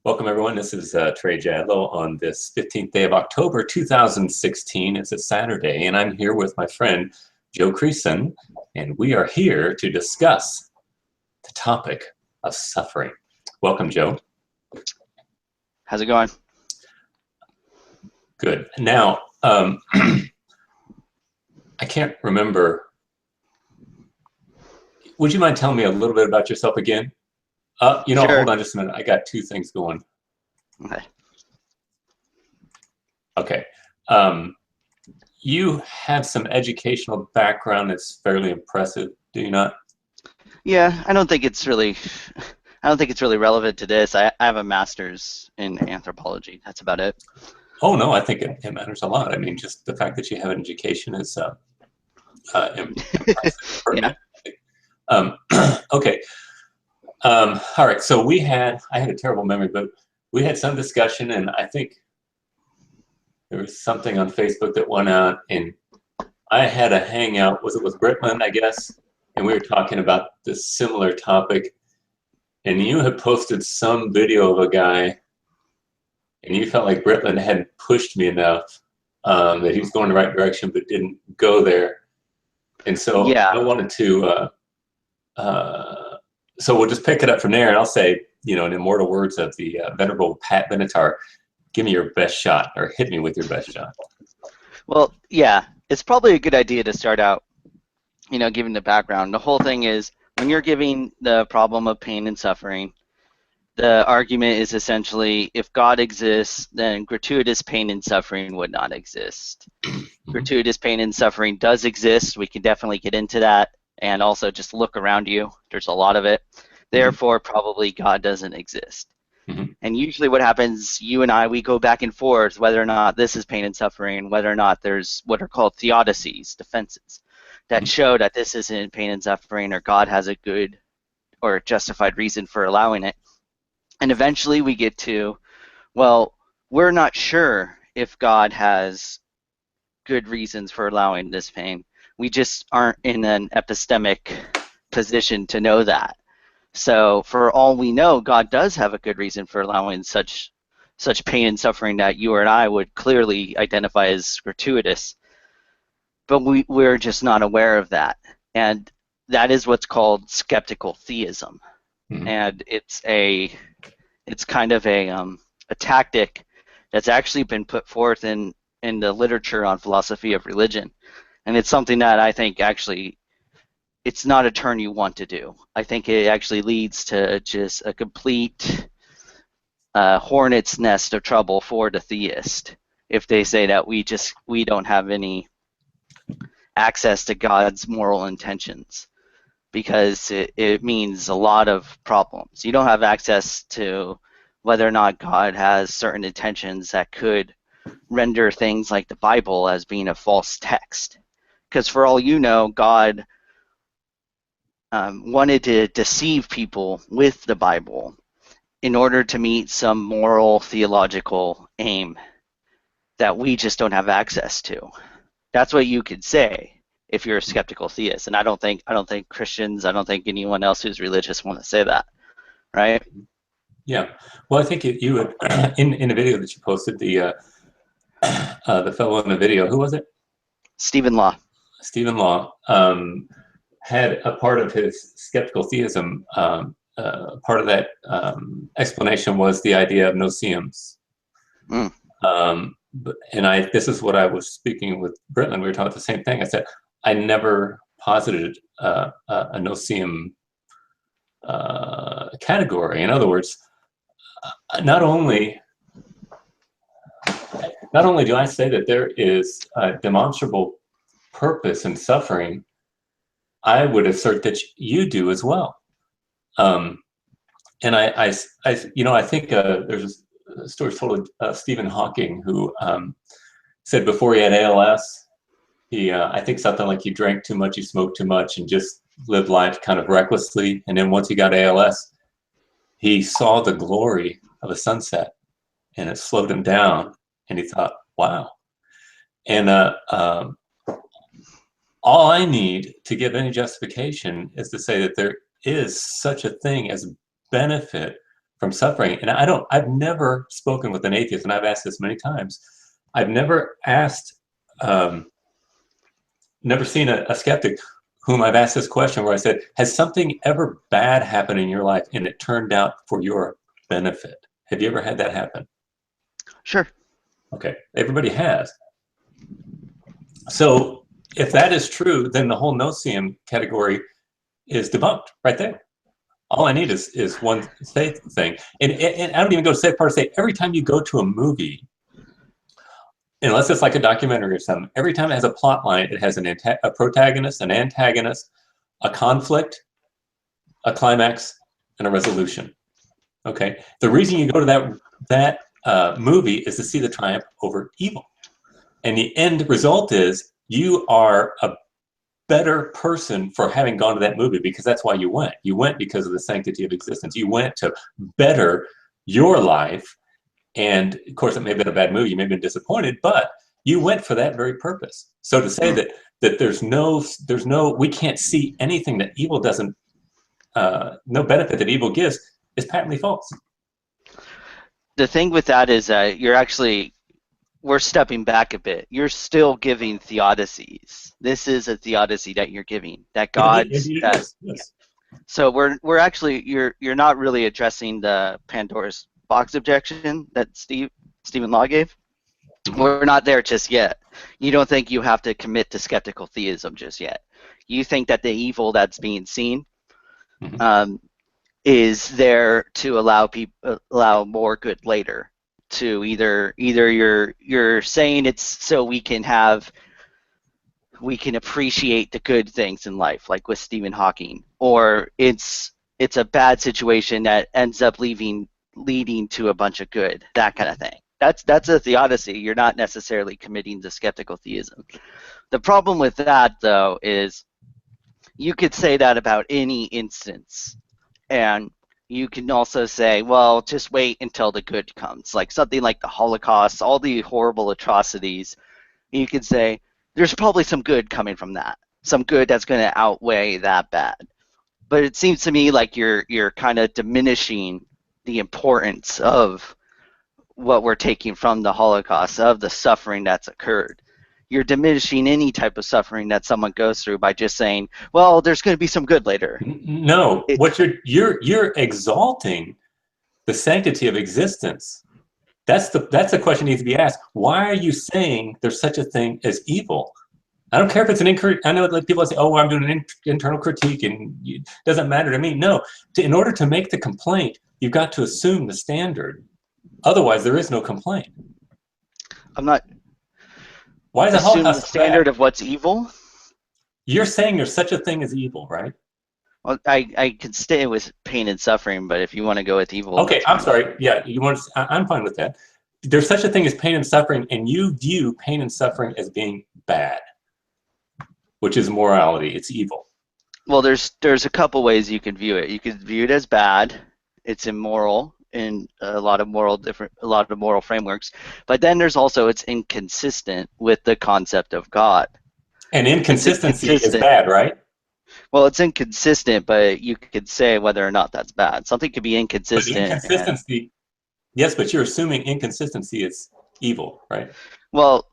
Welcome, everyone. This is Trey on this 15th day of October 2016. It's a Saturday, and I'm here with my friend Joe Creason, and we are here to discuss the topic of suffering. Welcome, Joe. How's it going? Good. Now, I can't remember. Would you mind telling me a little bit about yourself again? Sure. Hold on just a minute. I got two things going. Okay. You have some educational background that's fairly impressive, do you not? Yeah, I don't think it's really relevant to this. I have a master's in anthropology. That's about it. Oh no, I think it matters a lot. I mean, just the fact that you have an education is impressive for me. Okay. All right. So I had a terrible memory, but we had some discussion, and I think there was something on Facebook that went out, and I had a hangout. Was it with Britland, I guess? And we were talking about this similar topic, and you had posted some video of a guy, and you felt like Britland hadn't pushed me enough, that he was going the right direction, but didn't go there. And so yeah. I wanted to, so we'll just pick it up from there, and I'll say, in immortal words of the venerable Pat Benatar, give me your best shot, or hit me with your best shot. Well, yeah, it's probably a good idea to start out, giving the background. The whole thing is, when you're giving the problem of pain and suffering, the argument is essentially, if God exists, then gratuitous pain and suffering would not exist. Gratuitous pain and suffering does exist. We can definitely get into that. And also just look around you. There's a lot of it. Therefore, probably God doesn't exist. And usually what happens, you and I, we go back and forth whether or not this is pain and suffering, whether or not there's what are called theodicies, defenses, that show that this isn't pain and suffering, or God has a good or justified reason for allowing it. And eventually we get to, well, we're not sure if God has good reasons for allowing this pain. We just aren't in an epistemic position to know that. So for all we know, God does have a good reason for allowing such pain and suffering that you and I would clearly identify as gratuitous. But we're just not aware of that. And that is what's called skeptical theism. And it's kind of a tactic that's actually been put forth in the literature on philosophy of religion. And it's something that I think actually, it's not a turn you want to do. I think it actually leads to just a complete hornet's nest of trouble for the theist if they say that we don't have any access to God's moral intentions, because it means a lot of problems. You don't have access to whether or not God has certain intentions that could render things like the Bible as being a false text. Because for all you know, God wanted to deceive people with the Bible in order to meet some moral theological aim that we just don't have access to. That's what you could say if you're a skeptical theist. And I don't think Christians, I don't think anyone else who's religious want to say that, right? Yeah. Well, I think you would in the video that you posted, the fellow in the video, who was it? Stephen Law. Stephen Law had a part of his skeptical theism. Part of that explanation was the idea of noseeums. This is what I was speaking with Britland. We were talking about the same thing. I said I never posited a noseeum category. In other words, not only do I say that there is a demonstrable purpose in suffering, I would assert that you do as well. And I think there's a story told of Stephen Hawking, who said before he had ALS, I think something like he drank too much, he smoked too much, and just lived life kind of recklessly. And then once he got ALS, he saw the glory of a sunset, and it slowed him down. And he thought, wow. And all I need to give any justification is to say that there is such a thing as benefit from suffering. And I've never spoken with an atheist, and I've asked this many times. I've never asked, never seen a skeptic whom I've asked this question where I said, has something ever bad happened in your life and it turned out for your benefit? Have you ever had that happen? Sure. Okay, everybody has. So if that is true, then the whole no-seum category is debunked right there. All I need is one safe thing. And I don't even go to safe part, say every time you go to a movie, unless it's like a documentary or something, every time it has a plot line, it has a protagonist, an antagonist, a conflict, a climax, and a resolution. Okay. The reason you go to that movie is to see the triumph over evil. And the end result is you are a better person for having gone to that movie, because that's why you went. You went because of the sanctity of existence. You went to better your life. And of course, it may have been a bad movie. You may have been disappointed, but you went for that very purpose. So to say that there's no, we can't see anything that evil doesn't, no benefit that evil gives is patently false. The thing with that is that we're stepping back a bit. You're still giving theodicies. This is a theodicy that you're giving. That God's Yes. So we're actually you're not really addressing the Pandora's box objection that Stephen Law gave. We're not there just yet. You don't think you have to commit to skeptical theism just yet. You think that the evil that's being seen is there to allow more good later. To either you're saying it's so we can appreciate the good things in life, like with Stephen Hawking, or it's a bad situation that ends up leading to a bunch of good, that kind of thing. That's a theodicy. You're not necessarily committing to skeptical theism. The problem with that, though, is you could say that about any instance, and you can also say, well, just wait until the good comes, like something like the Holocaust, all the horrible atrocities. You could say there's probably some good coming from that, some good that's going to outweigh that bad. But it seems to me like you're kind of diminishing the importance of what we're taking from the Holocaust, of the suffering that's occurred. You're diminishing any type of suffering that someone goes through by just saying, well, there's going to be some good later. No, what you're exalting the sanctity of existence. That's a question that needs to be asked. Why are you saying there's such a thing as evil? I don't care if it's I know like people say, oh, I'm doing an internal critique and it doesn't matter to me. No, in order to make the complaint, you've got to assume the standard. Otherwise, there is no complaint. I'm not. Why is the Holocaust the standard of what's evil? You're saying there's such a thing as evil, right? Well, I could stay with pain and suffering, but if you want to go with evil, okay, I'm sorry. Yeah, I'm fine with that. There's such a thing as pain and suffering, and you view pain and suffering as being bad, which is morality. It's evil. Well, there's a couple ways you can view it. You could view it as bad. It's immoral in a lot of moral frameworks. But then there's also it's inconsistent with the concept of God. And inconsistency is bad, right? Well, it's inconsistent, but you could say whether or not that's bad. Something could be inconsistent. But inconsistency, yes, but you're assuming inconsistency is evil, right? Well,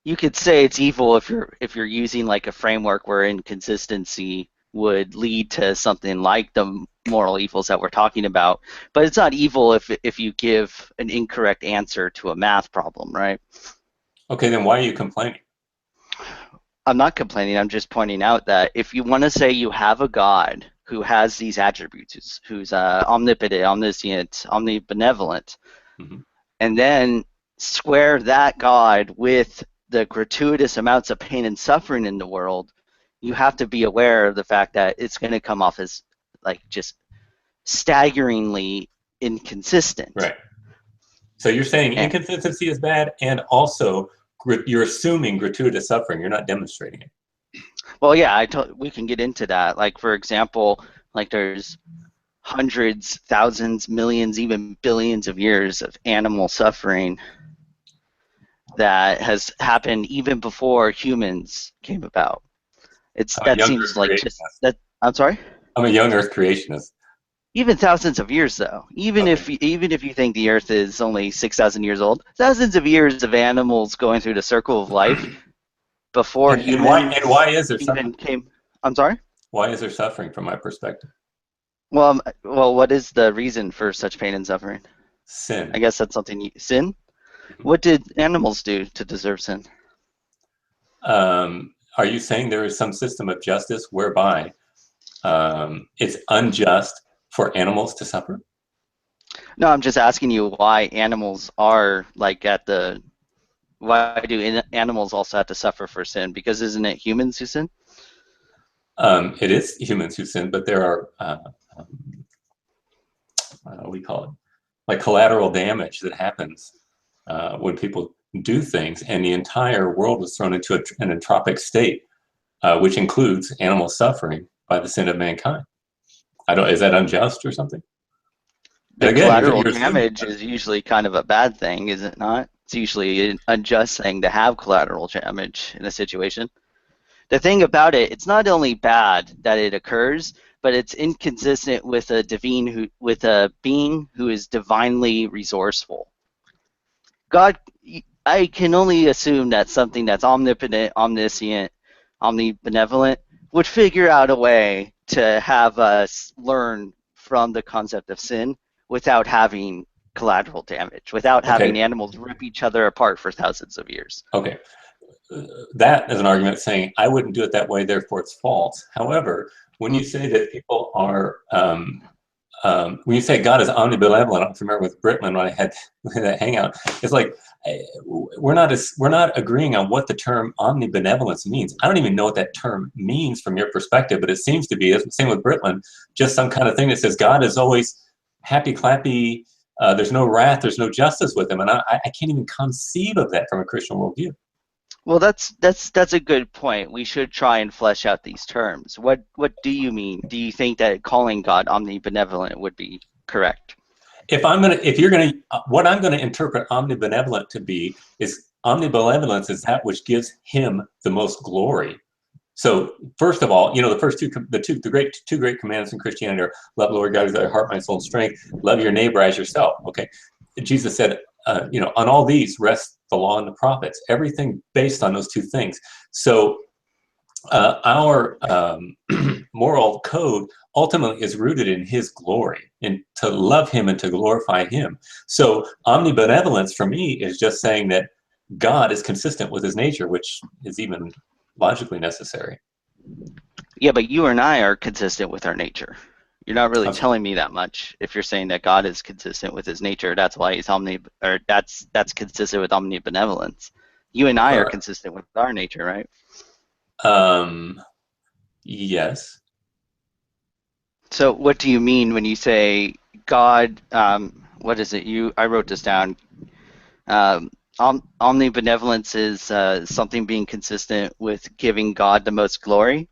you could say it's evil if you're using like a framework where inconsistency would lead to something like the moral evils that we're talking about. But it's not evil if you give an incorrect answer to a math problem, right? Okay, then why are you complaining? I'm not complaining. I'm just pointing out that if you want to say you have a God who has these attributes, who's omnipotent, omniscient, omnibenevolent, and then square that God with the gratuitous amounts of pain and suffering in the world, you have to be aware of the fact that it's going to come off as like just staggeringly inconsistent. Right. So you're saying inconsistency is bad, and also you're assuming gratuitous suffering. You're not demonstrating it. Well, yeah, we can get into that. Like, for example, like there's hundreds, thousands, millions, even billions of years of animal suffering that has happened even before humans came about. That seems like just that. I'm sorry? I'm a young Earth creationist. Even thousands of years, though. Even Okay. if you think the Earth is only 6,000 years old, thousands of years of animals going through the circle of life before And why humans is there even suffering? came. I'm sorry. Why is there suffering from my perspective? Well, what is the reason for such pain and suffering? I Sin. guess that's something sin. What did animals do to deserve sin? Are you saying there is some system of justice whereby it's unjust for animals to suffer? No, I'm just asking you why animals are like at the. Why do animals also have to suffer for sin? Because isn't it humans who sin? It is humans who sin, but there are, what do you call it? Like collateral damage that happens when people do things, and the entire world was thrown into an entropic state, which includes animal suffering by the sin of mankind. I don't. Is that unjust or something? And The again, collateral you're assuming. damage is usually kind of a bad thing, is it not? It's usually an unjust thing to have collateral damage in a situation. The thing about it, it's not only bad that it occurs, but it's inconsistent with with a being who is divinely resourceful. God, I can only assume that something that's omnipotent, omniscient, omnibenevolent would figure out a way to have us learn from the concept of sin without having collateral damage, without having Okay. animals rip each other apart for thousands of years. Okay. That is an argument saying I wouldn't do it that way, therefore it's false. However, when you say that people are when you say God is omnibenevolent, I remember with Britman when I had that hangout. It's like we're not agreeing on what the term omnibenevolence means. I don't even know what that term means from your perspective, but it seems to be, same with Britman, just some kind of thing that says God is always happy clappy. There's no wrath, there's no justice with him, and I can't even conceive of that from a Christian worldview. Well, that's a good point. We should try and flesh out these terms. What do you mean? Do you think that calling God omnibenevolent would be correct? What I'm gonna interpret omnibenevolent to be is omnibenevolence is that which gives him the most glory. So first of all, the first two great commandments in Christianity are love the Lord God with thy heart, mind, soul, and strength. Love your neighbor as yourself. Okay, Jesus said, on all these rest the law and the prophets. Everything based on those two things. So our moral code ultimately is rooted in his glory and to love him and to glorify him. So omnibenevolence for me is just saying that God is consistent with his nature, which is even logically necessary. Yeah, but you and I are consistent with our nature. You're not really Okay. telling me that much. If you're saying that God is consistent with his nature, that's why he's that's consistent with omnibenevolence. You and I are Uh, consistent with our nature, right? um, yes. So what do you mean when you say God? What is it? I wrote this down. Um, Omnibenevolence is something being consistent with giving God the most glory,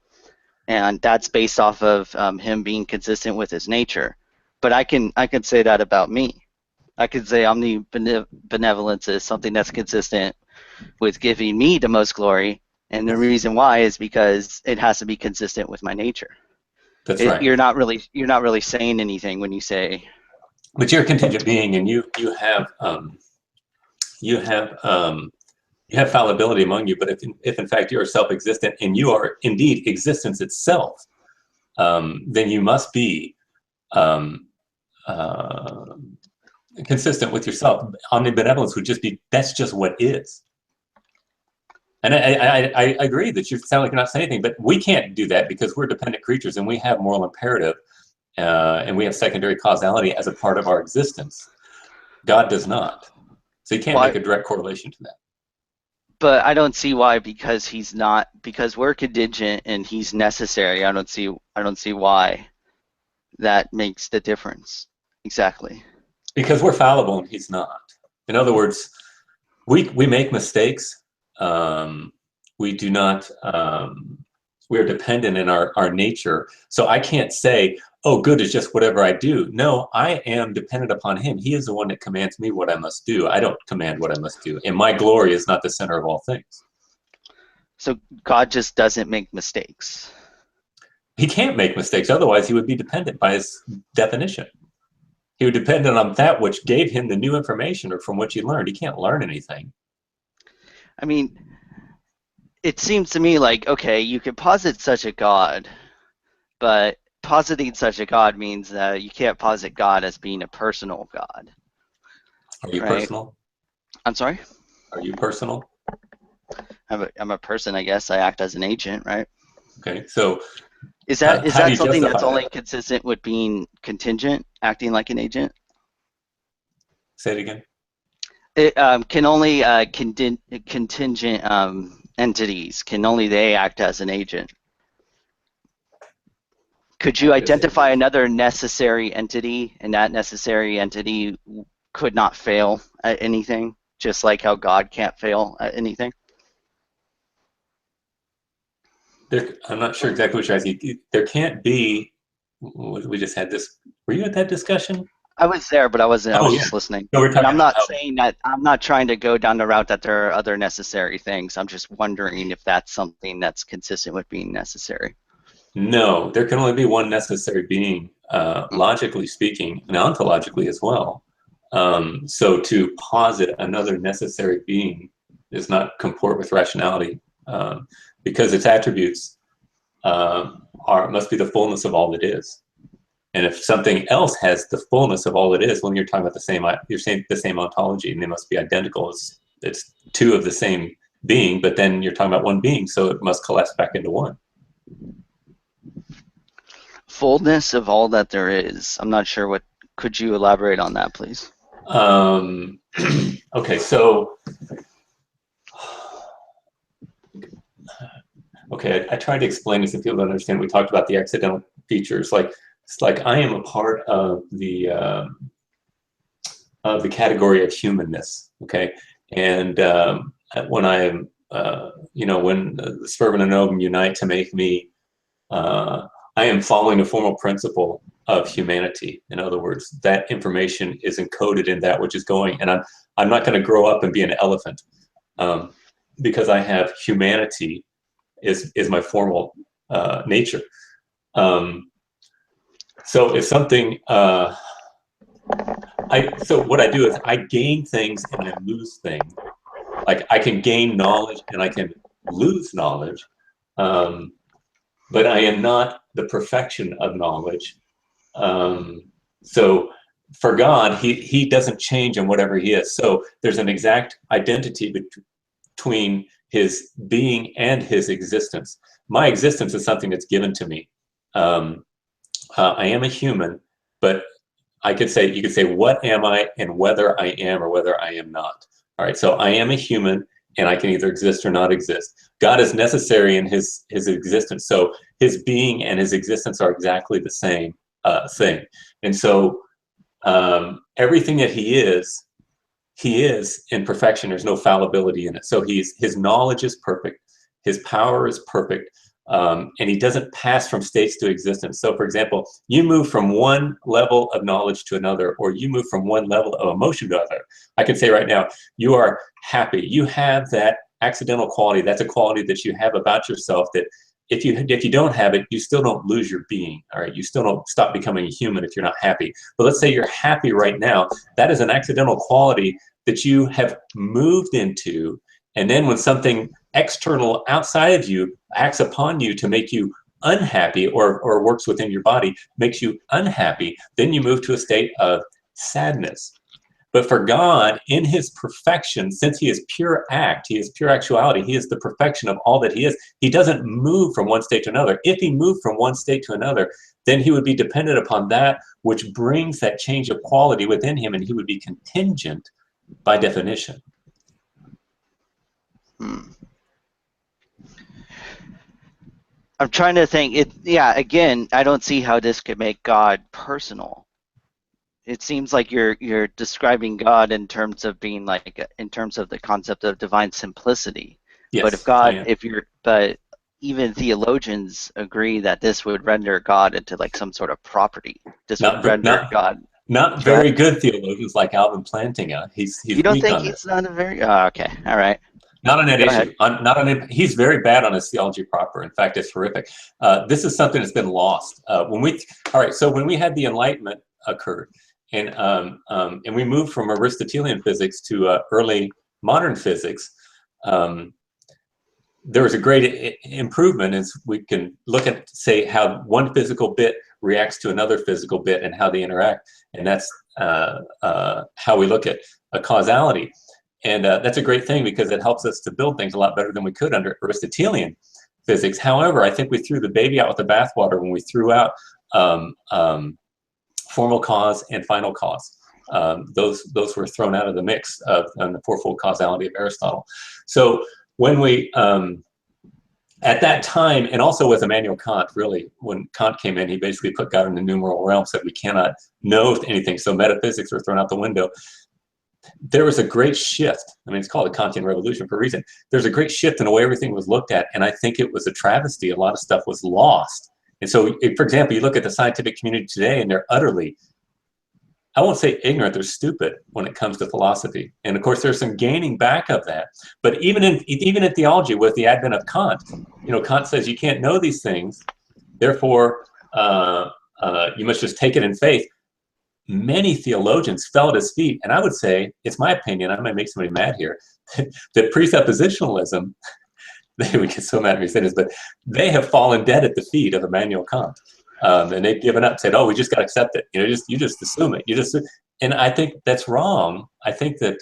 and that's based off of him being consistent with his nature. But I can say that about me. I could say omnibenevolence is something that's consistent with giving me the most glory, and the reason why is because it has to be consistent with my nature. That's right. You're not really saying anything when you say. But you're a contingent being, and you have you have fallibility among you. But if in fact you are self-existent and you are indeed existence itself, then you must be um, uh, consistent with yourself. Omnibenevolence would just be that's just what is. And I agree that you sound like you're not saying anything, but we can't do that because we're dependent creatures and we have moral imperative and we have secondary causality as a part of our existence. God does not. So you can't Why? make a direct correlation to that. But I don't see why, because he's not, because we're contingent and he's necessary. I don't see why that makes the difference. Exactly. Because we're fallible and he's not. In other words, we make mistakes. We do not, we're dependent in our nature. So I can't say, oh, good is just whatever I do. No, I am dependent upon him. He is the one that commands me what I must do. I don't command what I must do. And my glory is not the center of all things. So God just doesn't make mistakes. He can't make mistakes, otherwise he would be dependent by his definition. He would depend on that which gave him the new information or from which he learned. He can't learn anything. I mean, it seems to me like, okay, you could posit such a God, but positing such a God means that you can't posit God as being a personal God. Are you right? personal? I'm sorry? Are you personal? I'm a person, I guess. I act as an agent, right? Okay, so Is how that do you something that's justify only that? consistent with being contingent, acting like an agent? Say it again. It can only contingent entities, can only they act as an agent. Could you Act as identify agents. another necessary entity, and that necessary entity could not fail at anything, just like how God can't fail at anything? I'm not sure exactly what you're asking. There can't be. We just had this. Were you at that discussion? I was there, but I wasn't. I Oh was yeah. just listening. No, we're And talking I'm about not how. saying that. I'm not trying to go down the route that there are other necessary things. I'm just wondering if that's something that's consistent with being necessary. No, there can only be one necessary being, logically speaking, and ontologically as well. So to posit another necessary being does not comport with rationality, because its attributes must be the fullness of all it is. And if something else has the fullness of all it is, when you're talking about you're saying the same ontology, and they must be identical. It's two of the same being, but then you're talking about one being, so it must collapse back into one. Fullness of all that there is. I'm not sure what. Could you elaborate on that, please? Okay, so I tried to explain this and people don't understand. We talked about the accidental features, like it's like I am a part of the category of humanness. Okay, and when I am, when the sperm and ovum unite to make me, I am following a formal principle of humanity. In other words, that information is encoded in that which is going, and I'm not going to grow up and be an elephant, because I have humanity is my formal nature. So if something, so what I do is I gain things and I lose things. Like I can gain knowledge and I can lose knowledge, but I am not the perfection of knowledge. So for God, he doesn't change in whatever he is. So there's an exact identity between his being and his existence. My existence is something that's given to me. I am a human, but you could say, what am I, and whether I am or whether I am not. All right, so I am a human, and I can either exist or not exist. God is necessary in his existence, so his being and his existence are exactly the same thing. And so everything that he is in perfection. There's no fallibility in it. So his knowledge is perfect, his power is perfect, and he doesn't pass from states to existence. So for example, you move from one level of knowledge to another, or you move from one level of emotion to another. I can say right now, you are happy. You have that accidental quality. That's a quality that you have about yourself that if you don't have it, you still don't lose your being. All right, you still don't stop becoming a human if you're not happy. But let's say you're happy right now. That is an accidental quality that you have moved into, and then when something external outside of you acts upon you to make you unhappy, or works within your body, makes you unhappy, then you move to a state of sadness. But for God, in his perfection, since he is pure act, he is pure actuality, he is the perfection of all that he is, he doesn't move from one state to another. If he moved from one state to another, then he would be dependent upon that which brings that change of quality within him, and he would be contingent by definition. I'm trying to think. Yeah, again, I don't see how this could make God personal. It seems like you're describing God in terms of being in terms of the concept of divine simplicity. Yes, but but even theologians agree that this would render God into like some sort of property. This would render God. Not very good theologians like Alvin Plantinga. He's You don't weak think on this. he's not a very? Oh, okay, all right. Not on that Go issue. ahead. Not on. He's very bad on his theology proper. In fact, it's horrific. This is something that's been lost. All right. So when we had the Enlightenment occurred, and we moved from Aristotelian physics to early modern physics, there was a great improvement as we can look at, say, how one physical bit reacts to another physical bit and how they interact, and that's how we look at a causality. And that's a great thing because it helps us to build things a lot better than we could under Aristotelian physics. However, I think we threw the baby out with the bathwater when we threw out formal cause and final cause. Those were thrown out of the mix of the fourfold causality of Aristotle. So when we, at that time, and also with Immanuel Kant, really, when Kant came in, he basically put God in the numeral realm, said we cannot know anything, so metaphysics were thrown out the window. There was a great shift. I mean, it's called the Kantian Revolution for a reason. There's a great shift in the way everything was looked at, and I think it was a travesty. A lot of stuff was lost. And so, for example, you look at the scientific community today, and they're utterly, I won't say ignorant, they're stupid when it comes to philosophy. And of course, there's some gaining back of that. But even in theology, with the advent of Kant, Kant says you can't know these things, therefore you must just take it in faith. Many theologians fell at his feet, and I would say, it's my opinion, I might make somebody mad here, that presuppositionalism, we get so mad when we say this, but they have fallen dead at the feet of Immanuel Kant. And they've given up, said, "Oh, we just got to accept it. You just assume it. And I think that's wrong. I think that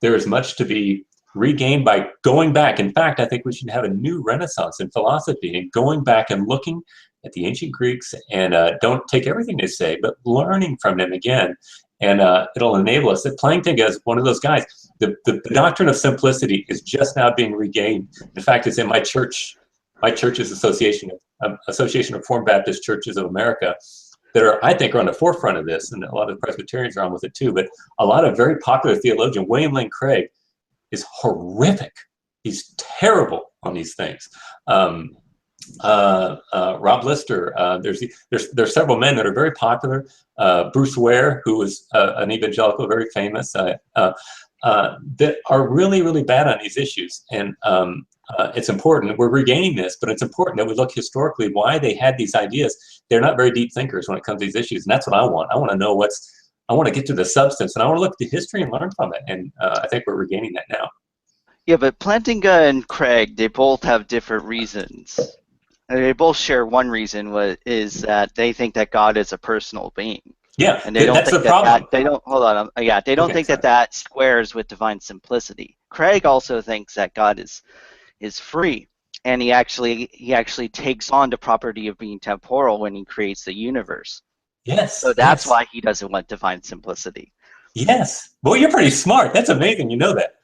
there is much to be regained by going back. In fact, I think we should have a new renaissance in philosophy and going back and looking at the ancient Greeks and don't take everything they say, but learning from them again. And it'll enable us. That Plankton is one of those guys. The doctrine of simplicity is just now being regained. In fact, it's in my church. My church's Association of Reformed Baptist Churches of America that are, I think, are on the forefront of this, and a lot of the Presbyterians are on with it too. But a lot of very popular theologian, William Lane Craig, is horrific. He's terrible on these things. Rob Lister. There's several men that are very popular. Bruce Ware, who is an evangelical, very famous, that are really, really bad on these issues. And it's important. We're regaining this, but it's important that we look historically why they had these ideas. They're not very deep thinkers when it comes to these issues, and that's what I want. I want to know I want to get to the substance, and I want to look at the history and learn from it. And I think we're regaining that now. Yeah, but Plantinga and Craig, they both have different reasons. They both share one reason, is that they think that God is a personal being. Yeah, and they don't that's think the problem. they don't hold on. Yeah, they don't think that squares with divine simplicity. Craig also thinks that God is free, and he actually takes on the property of being temporal when he creates the universe. Yes. So that's why he doesn't want divine simplicity. Yes. Well, you're pretty smart. That's amazing. You know that.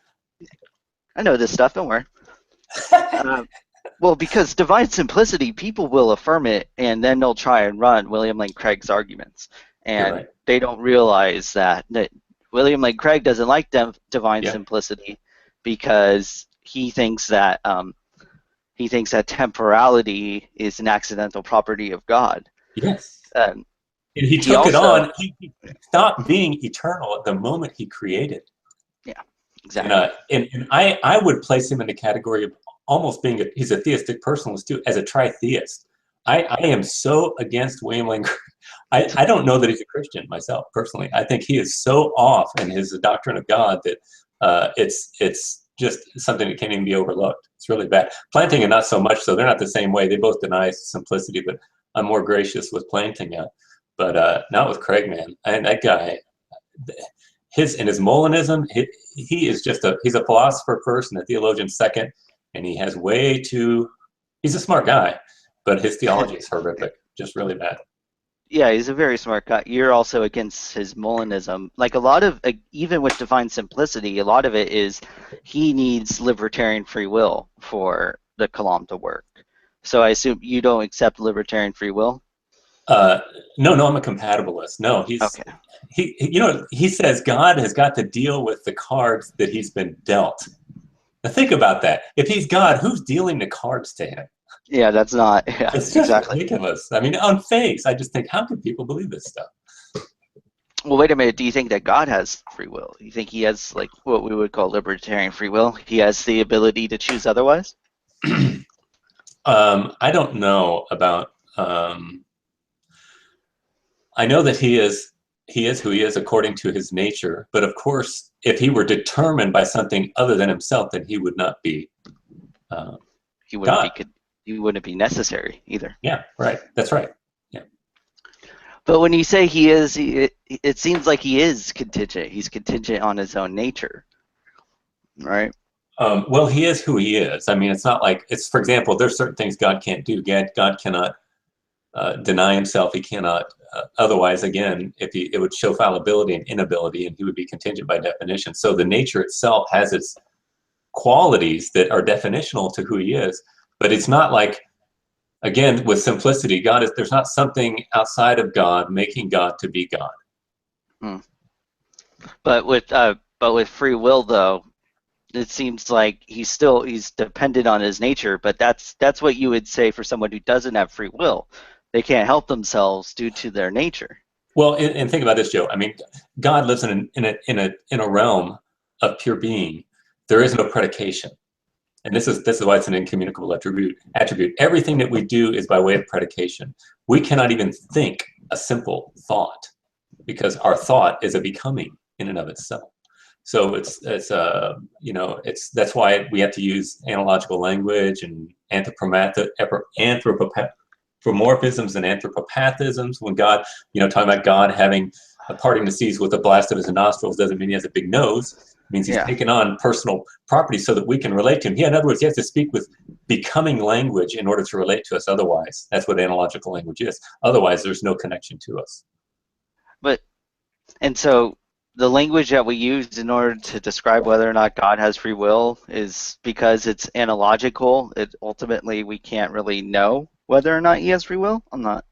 I know this stuff. Don't worry. Well, because divine simplicity, people will affirm it, and then they'll try and run William Lane Craig's arguments, and they don't realize that William Lane Craig doesn't like divine simplicity because he thinks that temporality is an accidental property of God. Yes. And he took it on. He stopped being eternal at the moment he created. Yeah, exactly. And I would place him in the category of almost being he's a theistic personalist too, as a tritheist. I am so against William Lane Craig. I don't know that he's a Christian myself personally. I think he is so off in his doctrine of God that it's just something that can't even be overlooked. It's really bad. Plantinga not so much so. They're not the same way. They both deny simplicity, but I'm more gracious with Plantinga. But not with Craig, man. And that guy, his Molinism, he is just he's a philosopher first and a theologian second, and he has he's a smart guy, but his theology is horrific, just really bad. Yeah, he's a very smart guy. You're also against his Molinism. Like a lot of, even with divine simplicity, a lot of it is he needs libertarian free will for the Kalam to work. So I assume you don't accept libertarian free will? No, I'm a compatibilist. No, he says God has got to deal with the cards that he's been dealt. Now think about that. If he's God, who's dealing the cards to him? Yeah, that's not. Yeah, it's just ridiculous. I mean, on face, I just think, how can people believe this stuff? Well, wait a minute. Do you think that God has free will? You think he has like what we would call libertarian free will? He has the ability to choose otherwise? I don't know about. I know that he is who he is according to his nature. But of course, if he were determined by something other than himself, then he would not be uh, He wouldn't God. be he wouldn't be necessary either. Yeah, right. That's right. Yeah. But when you say he is, it seems like he is contingent. He's contingent on his own nature, right? Well, he is who he is. I mean, it's not like it's. For example, there's certain things God can't do. God cannot deny himself. He cannot. Otherwise, again, it would show fallibility and inability, and he would be contingent by definition. So the nature itself has its qualities that are definitional to who he is, but it's not like, again, with simplicity, God is. There's not something outside of God making God to be God. Hmm. But with free will though, it seems like he's dependent on his nature. But that's what you would say for someone who doesn't have free will. They can't help themselves due to their nature. Well, and think about this, Joe. I mean, God lives in a realm of pure being. There is no predication. And this is why it's an incommunicable attribute. Everything that we do is by way of predication. We cannot even think a simple thought because our thought is a becoming in and of itself. So it's that's why we have to use analogical language and anthropomorphisms and anthropopathisms. When God, talking about God having parting the seas with a blast of his nostrils doesn't mean he has a big nose. It means he's taken on personal property so that we can relate to him. In other words, he has to speak with becoming language in order to relate to us. Otherwise, that's what analogical language is. Otherwise, there's no connection to us. And so the language that we use in order to describe whether or not God has free will is because it's analogical. Ultimately we can't really know whether or not he has free will.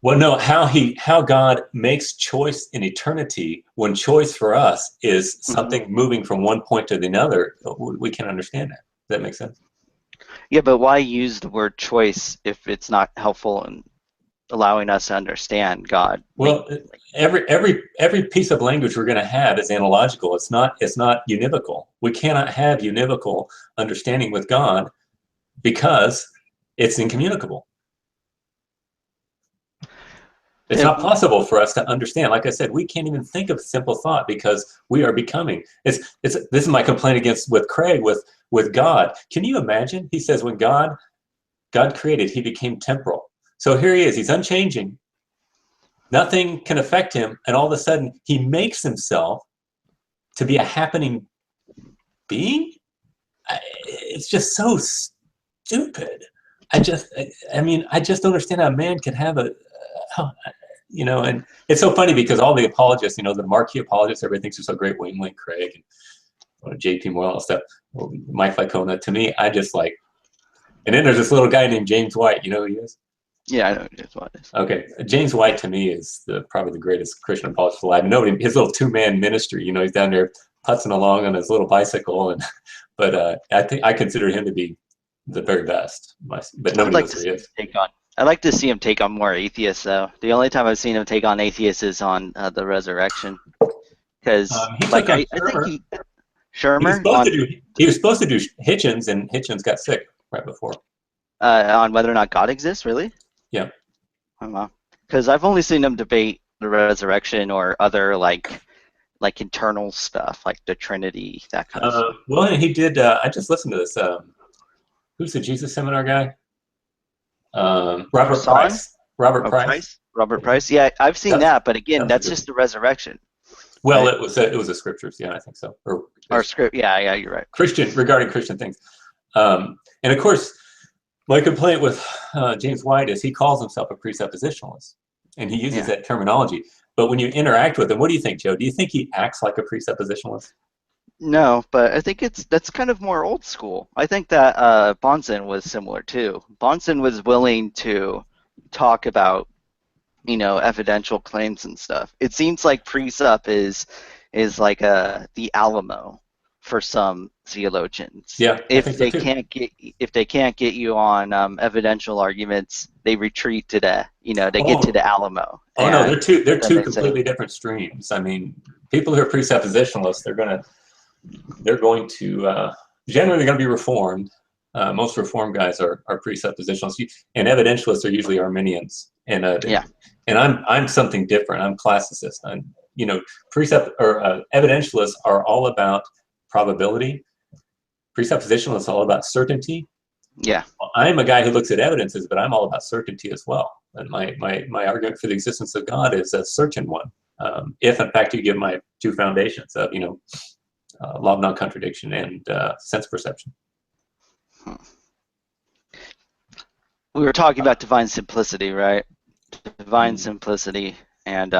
Well, no, how God makes choice in eternity when choice for us is something moving from one point to the other. We can understand that. Does that make sense? Yeah, but why use the word choice if it's not helpful in allowing us to understand God? Well, every piece of language we're going to have is analogical. It's not univocal. We cannot have univocal understanding with God because it's incommunicable. It's not possible for us to understand. Like I said, we can't even think of simple thought because we are becoming. This is my complaint with Craig with God. Can you imagine? He says when God created, he became temporal. So here he is. He's unchanging. Nothing can affect him, and all of a sudden he makes himself to be a happening being. It's just so stupid. I just don't understand how a man could have and it's so funny because all the apologists, the marquee apologists, everybody thinks are so great, Wayne Lane Craig and J.P. Moyle and stuff, Mike Licona. To me, I just like, and then there's this little guy named James White. You know who he is? Yeah, I know who James White is. Okay, James White to me is probably the greatest Christian apologist alive. His little two-man ministry, he's down there putzing along on his little bicycle, but I consider him to be the very best. But nobody knows who he is. I'd like to see him take on more atheists, though. The only time I've seen him take on atheists is on the resurrection, because I think Shermer he was supposed to do Hitchens, and Hitchens got sick right before. On whether or not God exists, really? Yeah. Oh, wow. Because I've only seen him debate the resurrection or other like internal stuff, like the Trinity, that kind of stuff. Well, he did. I just listened to this. Who's the Jesus Seminar guy? Robert Price. Robert Price. Yeah, I've seen that, but again, that's just the resurrection. Well, right? it was the scriptures. Yeah, I think so. Or script. Yeah, you're right. Regarding Christian things, and of course, my complaint with James White is he calls himself a presuppositionalist, and he uses that terminology. But when you interact with him, what do you think, Joe? Do you think he acts like a presuppositionalist? No, but I think that's kind of more old school. I think that Bonson was similar too. Bonson was willing to talk about, evidential claims and stuff. It seems like presup is like the Alamo for some theologians. Yeah, I think so too. If they can't get you on evidential arguments, they retreat to they get to Oh, the Alamo, oh no, and they're then two they say, completely different streams. I mean, people who are presuppositionalists, they're going to generally going to be reformed. Most reform guys are presuppositionalists, and evidentialists are usually Arminians. yeah, And I'm something different. I'm classicist. I'm evidentialists are all about probability. Presuppositionalists are all about certainty. yeah. I'm a guy who looks at evidences, but I'm all about certainty as well. And my argument for the existence of God is a certain one. If in fact you give my two foundations of law of non-contradiction and sense perception. We were talking about divine simplicity, right? Divine simplicity, and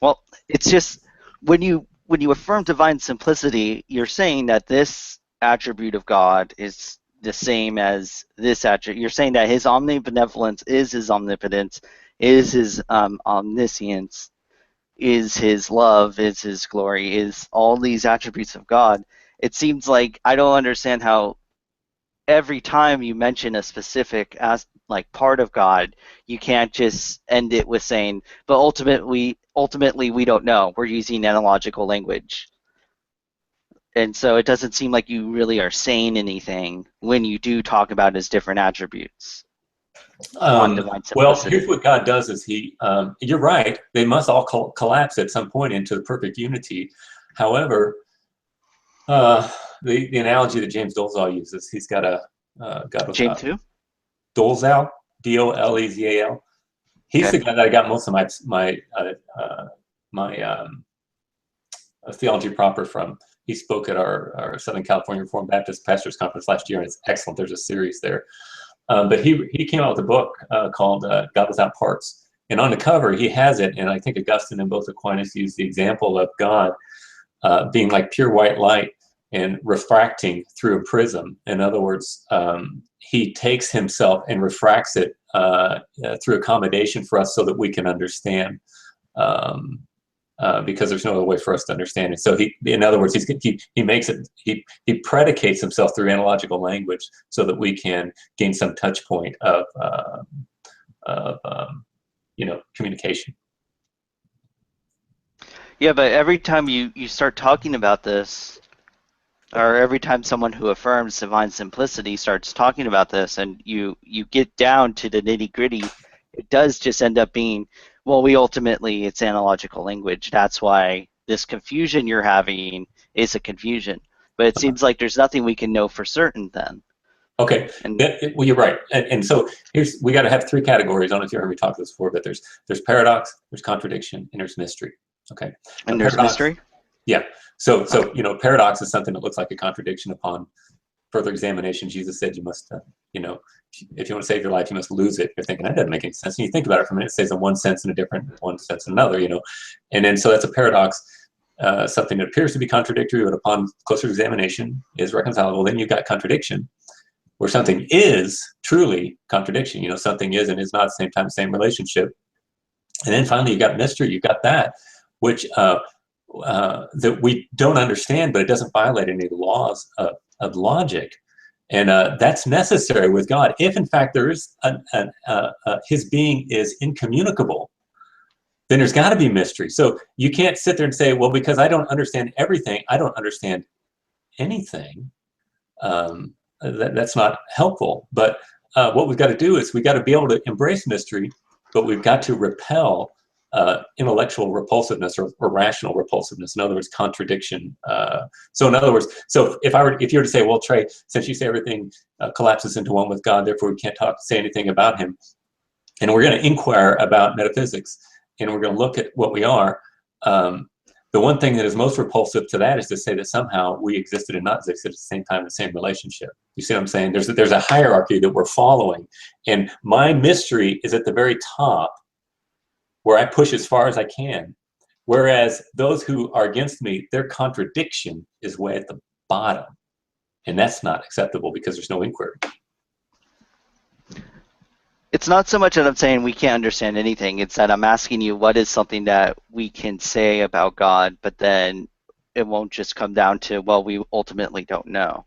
well, it's just when you affirm divine simplicity, you're saying that this attribute of God is the same as this attribute. You're saying that his omnibenevolence is his omnipotence, is his omniscience, is his love, is his glory, is all these attributes of God. It seems like I don't understand how every time you mention a specific part of God, you can't just end it with saying, but ultimately we don't know. We're using analogical language. And so it doesn't seem like you really are saying anything when you do talk about his different attributes on divine Well, simplicity. here's what God does is you're right, they must all collapse at some point into the perfect unity. However, the analogy that James Dolezal uses, he's got a God with James who? Dolezal, Dolezal. He's Okay. the guy that I got most of my theology proper from. He spoke at our Southern California Reformed Baptist Pastors Conference last year, and it's excellent. There's a series there. But he came out with a book called God Without Parts. And on the cover, he has it, and I think Augustine and both Aquinas use the example of God being like pure white light and refracting through a prism. In other words, he takes himself and refracts it through accommodation for us so that we can understand. Because there's no other way for us to understand it. So in other words, he makes it, he predicates himself through analogical language so that we can gain some touch point of communication. Yeah, but every time you start talking about this, or every time someone who affirms divine simplicity starts talking about this, and you get down to the nitty-gritty, it does just end up being, well, it's analogical language. That's why this confusion you're having is a confusion. But it seems like there's nothing we can know for certain then. Okay, And well, you're right. And so we got to have three categories. I don't know if you heard me talk this before, but there's paradox, there's contradiction, and there's mystery. Okay. and there's mystery? Yeah. So paradox is something that looks like a contradiction. Upon further examination, Jesus said you must, if you want to save your life, you must lose it. You're thinking that doesn't make any sense. And you think about it for a minute, it says in one sense and a different one sense in another, And then so that's a paradox, something that appears to be contradictory, but upon closer examination is reconcilable. Then you've got contradiction, where something is truly contradiction. Something is and is not at the same time, same relationship. And then finally, you've got mystery. You've got that, which that we don't understand, but it doesn't violate any laws of logic. And that's necessary with God. If in fact there is his being is incommunicable, then there's got to be mystery. So you can't sit there and say, well, because I don't understand everything, I don't understand anything. That's not helpful. But what we've got to do is we've got to be able to embrace mystery, but we've got to repel intellectual repulsiveness or rational repulsiveness. In other words, contradiction. So in other words, if you were to say, well, Trey, since you say everything collapses into one with God, therefore we can't say anything about him, and we're going to inquire about metaphysics, and we're going to look at what we are. The one thing that is most repulsive to that is to say that somehow we existed and not existed at the same time in the same relationship. You see what I'm saying? There's a hierarchy that we're following, and my mystery is at the very top, where I push as far as I can, whereas those who are against me, their contradiction is way at the bottom, and that's not acceptable because there's no inquiry. It's not so much that I'm saying we can't understand anything. It's that I'm asking you what is something that we can say about God, but then it won't just come down to, well, we ultimately don't know.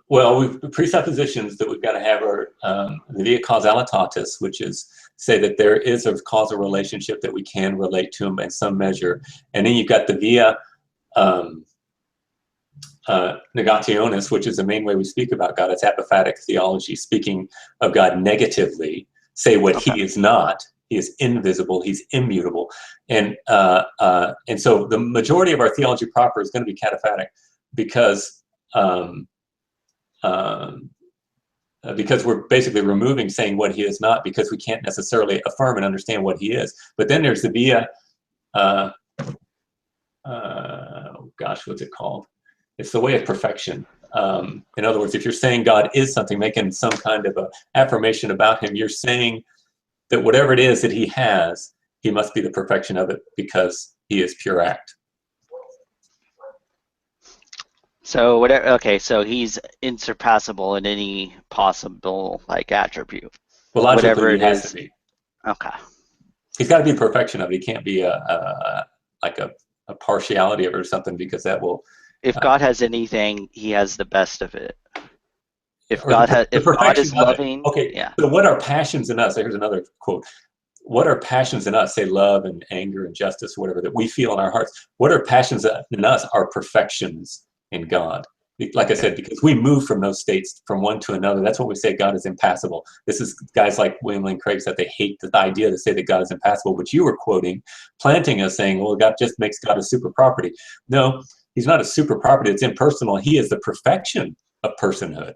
Well, presuppositions that we've got to have are the via causalitatis, which is say that there is a causal relationship that we can relate to them in some measure. And then you've got the via negationis, which is the main way we speak about God. It's apophatic theology, speaking of God negatively, say what he is not. He is invisible. He's immutable. And so the majority of our theology proper is going to be cataphatic because we're basically removing saying what he is not, because we can't necessarily affirm and understand what he is. But then there's the via, what's it called? It's the way of perfection. In other words, if you're saying God is something, making some kind of a affirmation about him, you're saying that whatever it is that he has, he must be the perfection of it because he is pure act. So whatever. Okay, so he's insurpassable in any possible like attribute. Well, logically, whatever it he has is. to be. Okay. He's got to be the perfection of it. He can't be a partiality of it or something, because that will. If God has anything, he has the best of it. If Or God the if God perfection is of it. loving, Okay. yeah. So what are passions in us? Here's another quote. What are passions in us? Say love and anger and justice, whatever that we feel in our hearts. What are passions in us? Are perfections in God. Like I said, because we move from those states from one to another. That's what we say God is impassible. This is guys like William Lane Craig said they hate the idea to say that God is impassible, which you were quoting, planting us saying, well, God just makes God a super property. No, he's not a super property. It's impersonal. He is the perfection of personhood.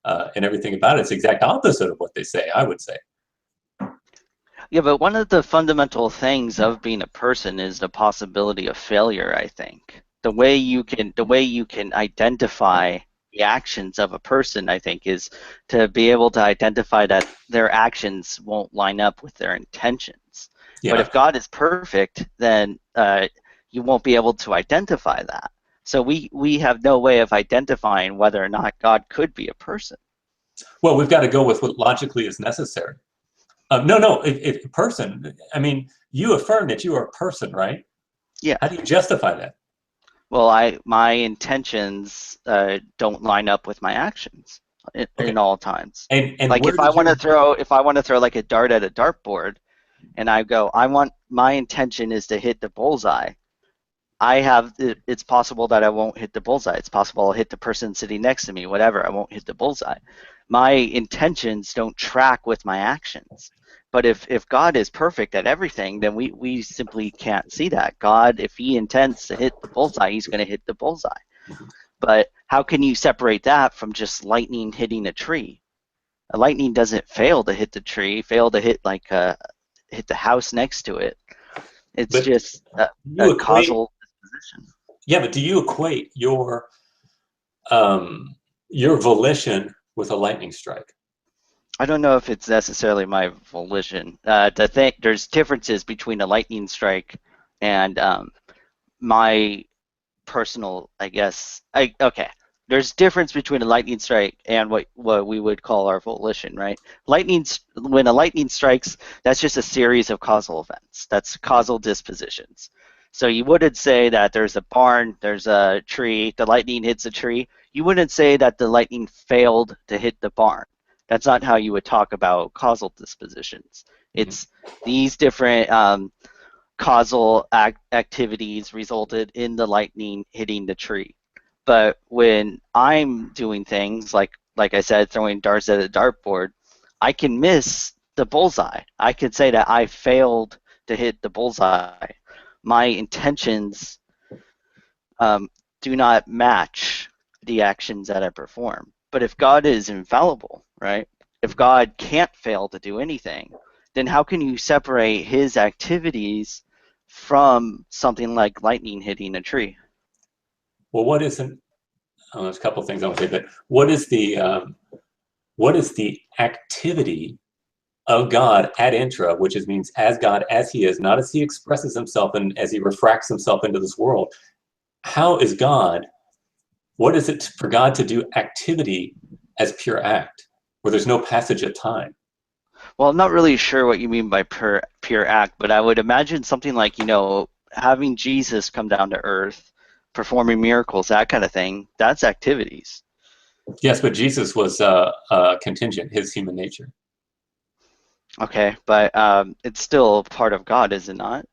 And everything about it. It's the exact opposite of what they say, I would say. Yeah, but one of the fundamental things of being a person is the possibility of failure, I think. The way you can identify the actions of a person, I think, is to be able to identify that their actions won't line up with their intentions. Yeah. But if God is perfect, then you won't be able to identify that. So we have no way of identifying whether or not God could be a person. Well, we've got to go with what logically is necessary. No, if a person, I mean, you affirm that you are a person, right? Yeah. How do you justify that? Well, my intentions don't line up with my actions in all times. And like if I want to throw like a dart at a dartboard, and I go, my intention is to hit the bullseye. It's possible that I won't hit the bullseye. It's possible I'll hit the person sitting next to me, whatever. I won't hit the bullseye. My intentions don't track with my actions. But if God is perfect at everything, then we simply can't see that. God, if he intends to hit the bullseye, he's going to hit the bullseye. But how can you separate that from just lightning hitting a tree? A lightning doesn't fail to hit the tree, fail to hit hit the house next to it. It's just a causal disposition. Yeah, but do you equate your volition with a lightning strike? I don't know if it's necessarily my volition. There's differences between a lightning strike and my personal, I guess. Okay. There's difference between a lightning strike and what we would call our volition, right? When a lightning strikes, that's just a series of causal events. That's causal dispositions. So you wouldn't say that there's a barn, there's a tree, the lightning hits a tree. You wouldn't say that the lightning failed to hit the barn. That's not how you would talk about causal dispositions. It's these different causal activities resulted in the lightning hitting the tree. But when I'm doing things like I said, throwing darts at a dartboard, I can miss the bullseye. I could say that I failed to hit the bullseye. My intentions do not match the actions that I perform. But if God is infallible, right? If God can't fail to do anything, then how can you separate his activities from something like lightning hitting a tree? Well, there's a couple of things I want to say, but what is the activity of God ad intra, which means as God as he is, not as he expresses himself and as he refracts himself into this world? How is God? What is it for God to do activity as pure act, where there's no passage of time? Well, I'm not really sure what you mean by pure act, but I would imagine something like, having Jesus come down to earth, performing miracles, that kind of thing, that's activities. Yes, but Jesus was contingent, his human nature. Okay, but it's still part of God, is it not?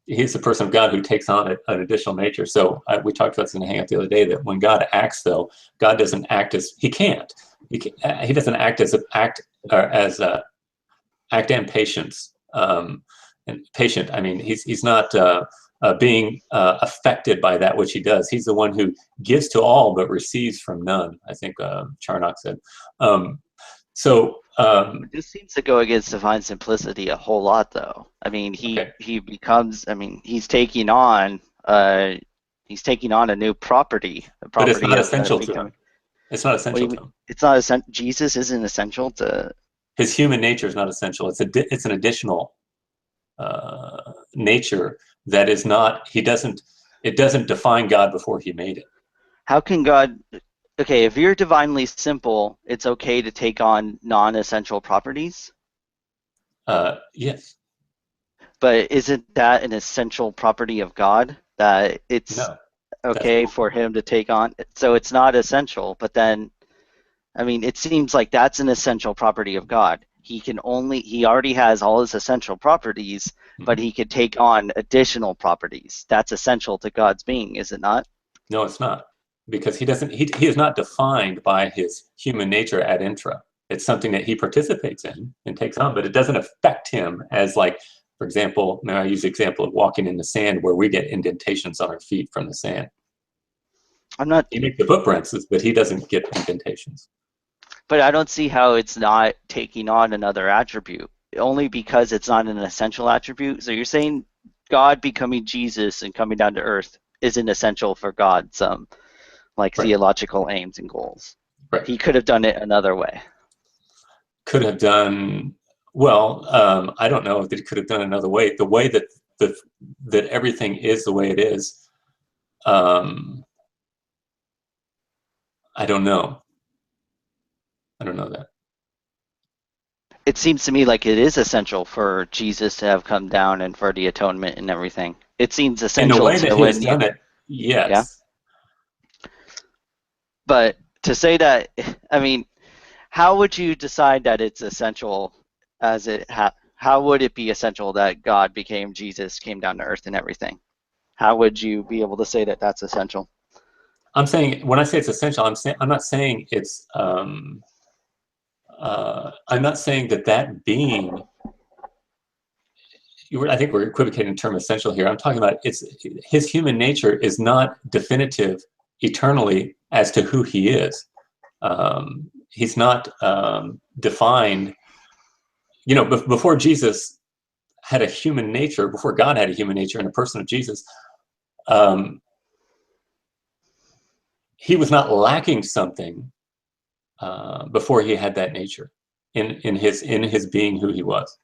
He's the person of God who takes on an additional nature. So we talked about this in the hangout the other day, that when God acts, though, God doesn't act as he can't. He doesn't act as act and patience. And patient, I mean, he's not being affected by that which he does. He's the one who gives to all but receives from none, I think Charnock said. This seems to go against divine simplicity a whole lot, though. I mean, Okay. he becomes. I mean, he's taking on a new property, a But it's property not of essential to him. becoming. It's not What do essential you to mean? him. It's not essential. Jesus isn't essential to. His human nature is not essential. It's an additional nature that is not. It doesn't define God before he made it. How can God? Okay, if you're divinely simple, it's okay to take on non-essential properties. Yes. But isn't that an essential property of God that it's No. That's okay for him to take on? So it's not essential, but then, I mean, it seems like that's an essential property of God. He already has all his essential properties, but he could take on additional properties. That's essential to God's being, is it not? No, it's not, because he is not defined by his human nature ad intra. It's something that he participates in and takes on, but it doesn't affect him as, like, for example, may I use the example of walking in the sand, where we get indentations on our feet from the sand. I'm not, He makes the footprints, but he doesn't get indentations. but I don't see how it's not taking on another attribute, only because it's not an essential attribute. So you're saying God becoming Jesus and coming down to earth isn't essential for God's like Right. theological aims and goals. Right. He could have done it another way. Could have done well. I don't know if he could have done another way. The way that everything is the way it is. I don't know. I don't know that. It seems to me like it is essential for Jesus to have come down and for the atonement and everything. It seems In the essential way that to he has when you, done it, yeah. yes. But to say that, I mean, how would you decide that it's essential how would it be essential that God became Jesus, came down to earth and everything? How would you be able to say that that's essential? I'm saying, when I say it's essential, I'm not saying it's I'm not saying that being. I think we're equivocating the term essential here. I'm talking about his human nature is not definitive eternally as to who he is. He's not defined. You know, before Jesus had a human nature, before God had a human nature in the person of Jesus, he was not lacking something before he had that nature in his being who he was.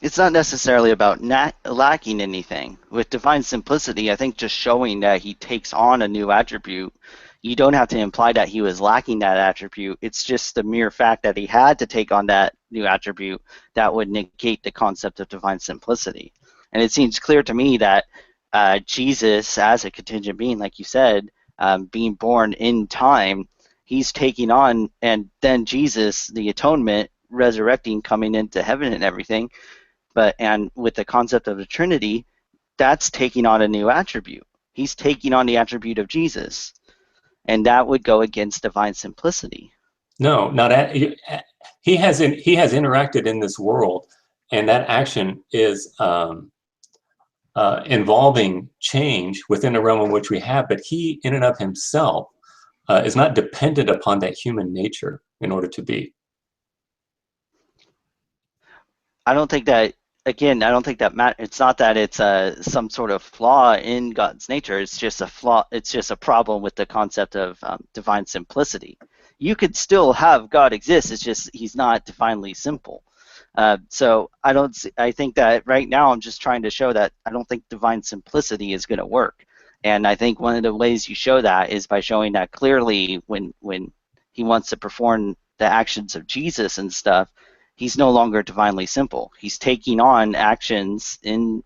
It's not necessarily about not lacking anything. With divine simplicity, I think just showing that he takes on a new attribute, you don't have to imply that he was lacking that attribute. It's just the mere fact that he had to take on that new attribute that would negate the concept of divine simplicity. And it seems clear to me that Jesus, as a contingent being, like you said, being born in time, he's taking on, and then Jesus, the atonement, resurrecting, coming into heaven and everything. And with the concept of the Trinity, that's taking on a new attribute. He's taking on the attribute of Jesus, and that would go against divine simplicity. No, not at, he has interacted in this world, and that action is involving change within the realm in which we have. But he, in and of himself, is not dependent upon that human nature in order to be. I don't think that. Again, I don't think that it's not that it's some sort of flaw in God's nature. It's just a flaw. It's just a problem with the concept of divine simplicity. You could still have God exist. It's just he's not divinely simple. So I don't. I think that right now I'm just trying to show that I don't think divine simplicity is going to work. And I think one of the ways you show that is by showing that clearly when he wants to perform the actions of Jesus and stuff, he's no longer divinely simple. He's taking on actions in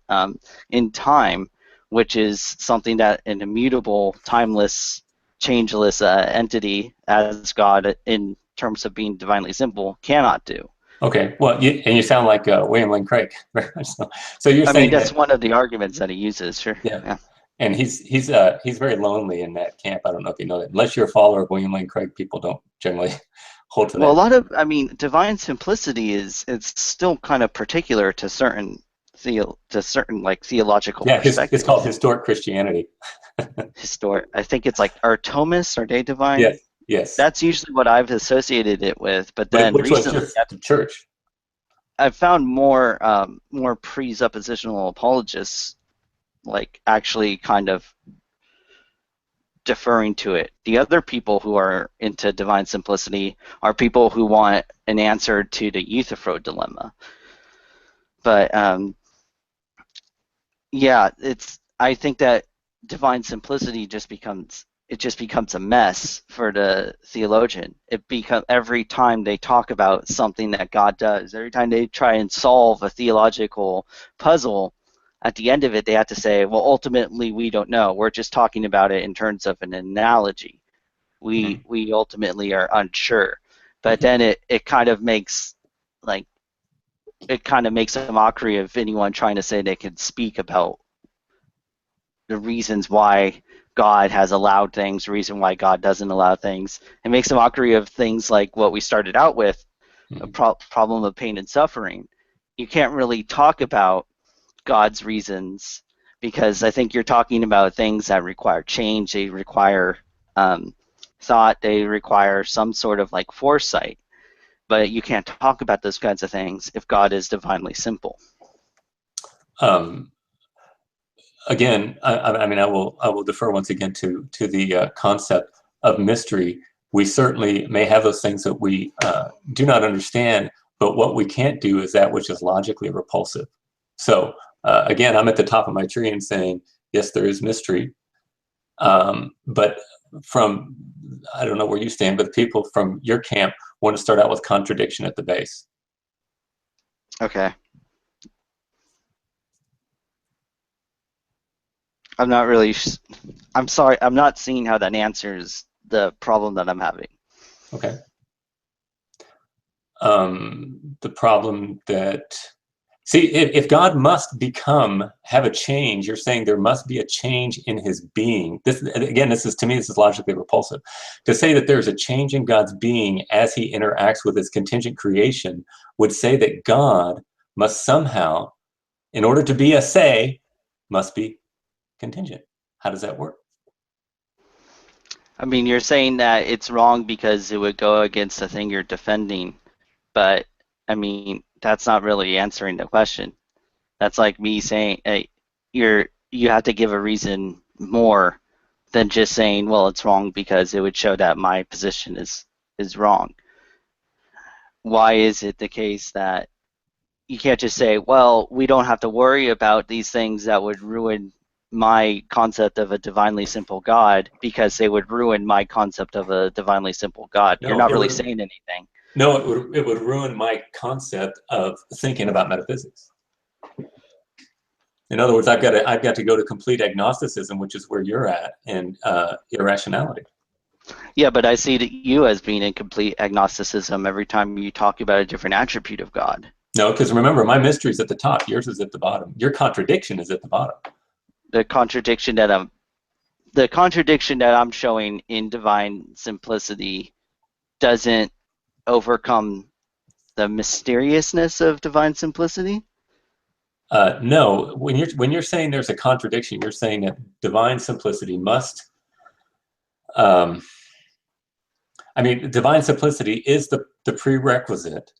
time, which is something that an immutable, timeless, changeless entity as God, in terms of being divinely simple, cannot do. Okay, well, and you sound like William Lane Craig very much so. So you're I mean, saying that's that, one of the arguments that he uses. Sure. yeah, Yeah. and he's very lonely in that camp. I don't know if you know that. Unless you're a follower of William Lane Craig, people don't generally hold to Well, a that. lot of, I mean, divine simplicity is, it's still kind of particular to certain like theological Yeah, it's called perspectives. historic Christianity. I think it's like, are Thomas, are they divine? Yes, yes. That's usually what I've associated it with. But But then which was recently, just the church. I've found more presuppositional apologists like actually kind of deferring to it. The other people who are into divine simplicity are people who want an answer to the Euthyphro dilemma. But yeah, I think that divine simplicity just becomes a mess for the theologian. Every time they talk about something that God does, every time they try and solve a theological puzzle, at the end of it they have to say, well, ultimately we don't know. We're just talking about it in terms of an analogy. Mhm. We ultimately are unsure. But then it kind of makes like it kind of makes a mockery of anyone trying to say they can speak about the reasons why God has allowed things, the reason why God doesn't allow things. It makes a mockery of things like what we started out with, a Mhm. problem of pain and suffering. You can't really talk about God's reasons because I think you're talking about things that require change. They require thought. They require some sort of like foresight. But you can't talk about those kinds of things if God is divinely simple. Um, Again, I mean, I will defer once again to the concept of mystery. We certainly may have those things that we do not understand, but what we can't do is that which is logically repulsive. So again, I'm at the top of my tree and saying, yes, there is mystery, but from, I don't know where you stand, but people from your camp want to start out with contradiction at the base. Okay. I'm not really. I'm sorry. I'm not seeing how that answers the problem that I'm having. Okay. The problem that, see, if God must have a change, you're saying there must be a change in his being. This, again, to me, this is logically repulsive. To say that there's a change in God's being as he interacts with his contingent creation would say that God must somehow, in order to be a say, must be contingent. How does that work? I mean, you're saying that it's wrong because it would go against the thing you're defending, but I mean, that's not really answering the question. That's like me saying, hey, you have to give a reason more than just saying, well, it's wrong because it would show that my position is wrong. Why is it the case that you can't just say, well, we don't have to worry about these things that would ruin my concept of a divinely simple God because they would ruin my concept of a divinely simple God. You're No, not it really would. saying anything. No, it would ruin my concept of thinking about metaphysics. In other words, I've got to go to complete agnosticism, which is where you're at, and irrationality. Yeah, but I see that you as being in complete agnosticism every time you talk about a different attribute of God. No, because remember, my mystery is at the top. Yours is at the bottom. Your contradiction is at the bottom. The contradiction that I'm showing in divine simplicity doesn't overcome the mysteriousness of divine simplicity. No, when you're saying there's a contradiction, you're saying that divine simplicity must. Um, I mean, divine simplicity is the prerequisite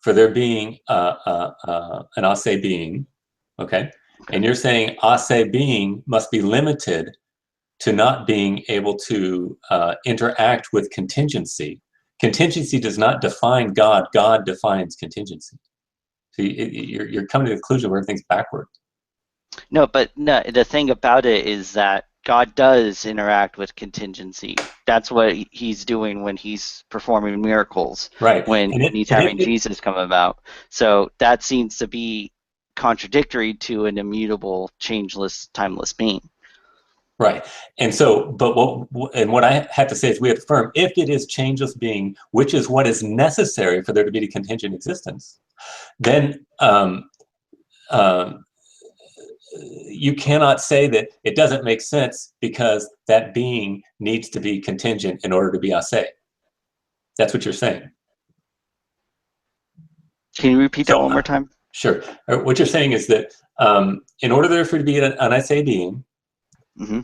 for there being an ase being, okay? Okay. And you're saying ase being must be limited to not being able to interact with contingency. Contingency does not define God. God defines contingency. So you're coming to the conclusion where everything's backward. No, but no, the thing about it is that God does interact with contingency. That's what he's doing when he's performing miracles, Right. when And he's having Jesus come about. So that seems to be contradictory to an immutable, changeless, timeless being. right. And so, but what I have to say is we affirm if it is changeless being, which is what is necessary for there to be a contingent existence, then um, you cannot say that it doesn't make sense because that being needs to be contingent in order to be ase. That's what you're saying. Can you repeat that So, one more time? sure. What you're saying is that in order there for to be an ase being, Mm-hmm.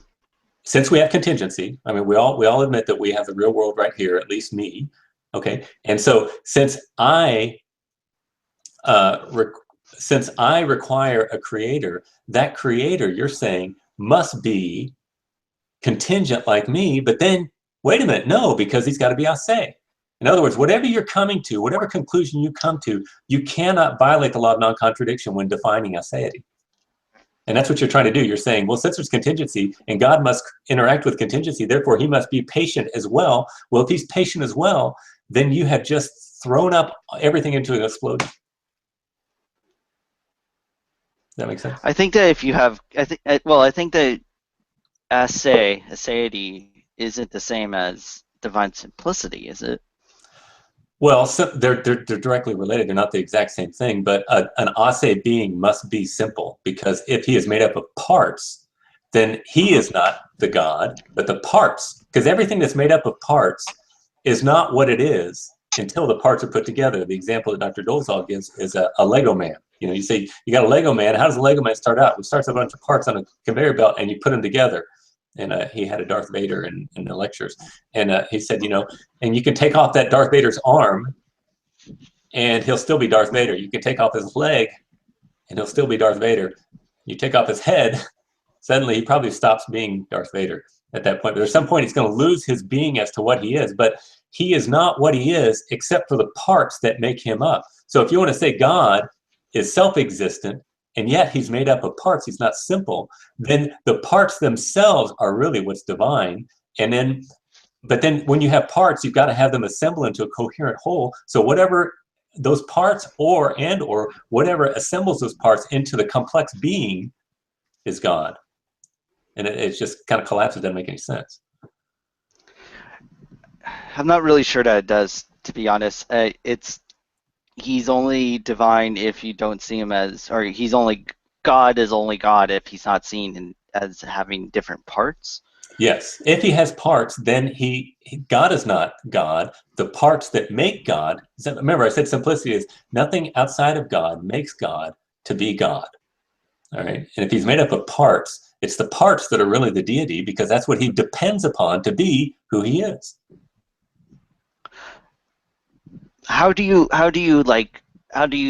since we have contingency, I mean, we all admit that we have the real world right here, at least me. Okay, and so uh, since I require a creator, that creator, you're saying, must be contingent like me, but then wait a minute, no, because he's got to be ase. In other words, whatever you're coming to, whatever conclusion you come to, you cannot violate the law of non-contradiction when defining aseity. And that's what you're trying to do. You're saying, well, since there's contingency and God must interact with contingency, therefore he must be patient as well. Well, if he's patient as well, then you have just thrown up everything into an explosion. Does that make sense? I think that if you have, I think that aseity isn't the same as divine simplicity, is it? Well, so they're directly related. They're not the exact same thing, but an ase being must be simple because if he is made up of parts, then he is not the God, but the parts. Because everything that's made up of parts is not what it is until the parts are put together. The example that Dr. Dolezal gives is a Lego man. You know, you say you got a Lego man. How does a Lego man start out? It starts with a bunch of parts on a conveyor belt, and you put them together. And he had a Darth Vader in the lectures, and he said, you know, and you can take off that Darth Vader's arm, and he'll still be Darth Vader. You can take off his leg, and he'll still be Darth Vader. You take off his head, suddenly he probably stops being Darth Vader at that point. But at some point, he's going to lose his being as to what he is. But he is not what he is except for the parts that make him up. So if you want to say God is self-existent, and yet he's made up of parts, he's not simple, then the parts themselves are really what's divine. And then, but then when you have parts, you've got to have them assemble into a coherent whole. So whatever those parts or whatever assembles those parts into the complex being is God. And it just kind of collapses. It doesn't make any sense. I'm not really sure that it does, to be honest. He's only divine if you don't see him as, or he's only God is only God if he's not seen as having different parts. Yes, if he has parts, then God is not God. The parts that make God, remember I said simplicity is nothing outside of God makes God to be God. All right, and if he's made up of parts, it's the parts that are really the deity because that's what he depends upon to be who he is. How do you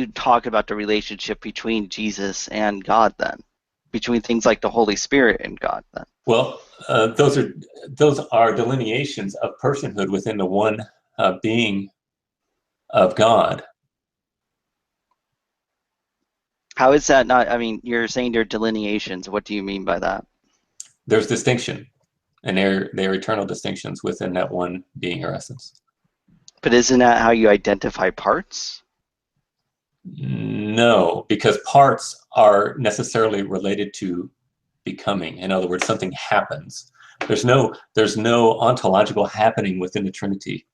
talk about the relationship between Jesus and God then? Between things like the Holy Spirit and God then? Well, those are delineations of personhood within the one being of God. How is that not, I mean, you're saying they're delineations. What do you mean by that? There's distinction, and they're eternal distinctions within that one being or essence. But isn't that how you identify parts? No, because parts are necessarily related to becoming. In other words, something happens. There's no ontological happening within the Trinity.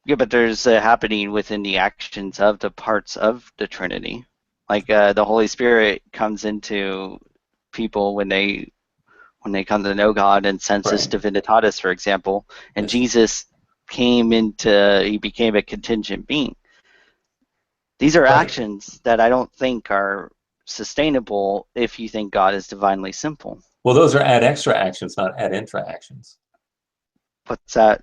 Yeah, but there's a happening within the actions of the parts of the Trinity. Like the Holy Spirit comes into people when they come to know God and sensus divinitatis, for example, and Yes. Jesus he became a contingent being. These are actions that I don't think are sustainable if you think God is divinely simple. Well, those are ad extra actions, not ad intra actions. What's that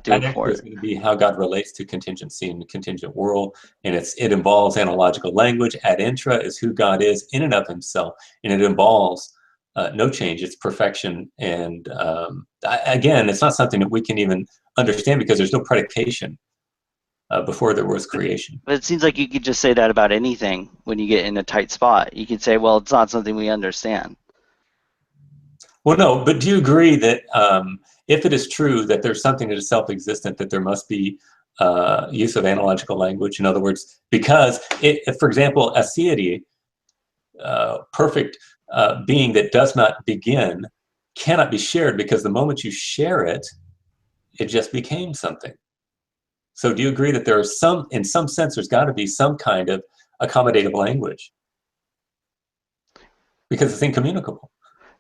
do Ad for extra is it? going to be how God relates to contingency in the contingent world, and it involves analogical language. Ad intra is who God is in and of himself, and it involves no change. It's perfection, and again, it's not something that we can even understand because there's no predication before there was creation. But it seems like you could just say that about anything when you get in a tight spot. You could say, well, it's not something we understand. Well, no, but do you agree that if it is true that there's something that is self-existent, that there must be use of analogical language? In other words, because, if, for example, a deity, perfect being that does not begin, cannot be shared, because the moment you share it, it just became something. So do you agree that there are some, in some sense, there's got to be some kind of accommodative language? Because it's incommunicable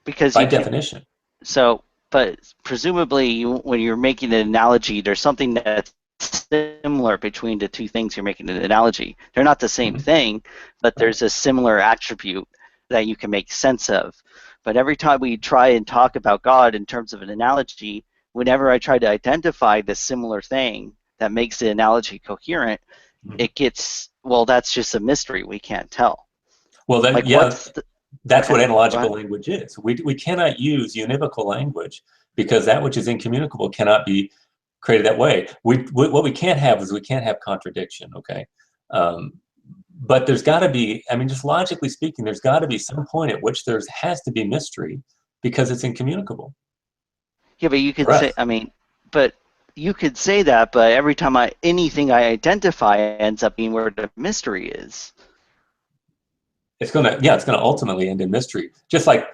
Because by you can, definition. so, but presumably when you're making an analogy, there's something that's similar between the two things you're making an analogy. They're not the same Mhm. thing, but Right. there's a similar attribute that you can make sense of. But every time we try and talk about God in terms of an analogy, whenever I try to identify the similar thing that makes the analogy coherent, Mhm. it gets, well, that's just a mystery. We can't tell. Well, Like, yeah, what's the, that's okay, what go analogical ahead. language is. We cannot use univocal language because that which is incommunicable cannot be created that way. What we can't have is we can't have contradiction, okay? Um, but there's got to be, I mean, just logically speaking, there's got to be some point at which there has to be mystery because it's incommunicable Yeah, but you for could say, us. I mean, but you could say that, but every time anything I identify ends up being where the mystery is. It's gonna ultimately end in mystery. Just like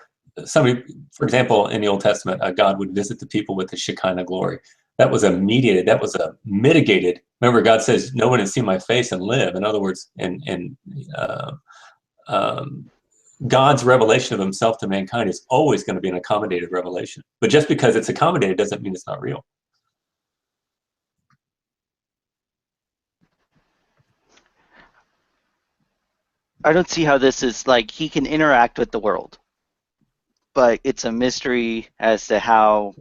somebody, for example, in the Old Testament, God would visit the people with the Shekinah glory. That was a mediated, that was a mitigated. Remember, God says, "No one has seen my face and live." In other words, uh, um, God's revelation of Himself to mankind is always going to be an accommodated revelation. But just because it's accommodated doesn't mean it's not real. I don't see how this is like he can interact with the world, but it's a mystery as to how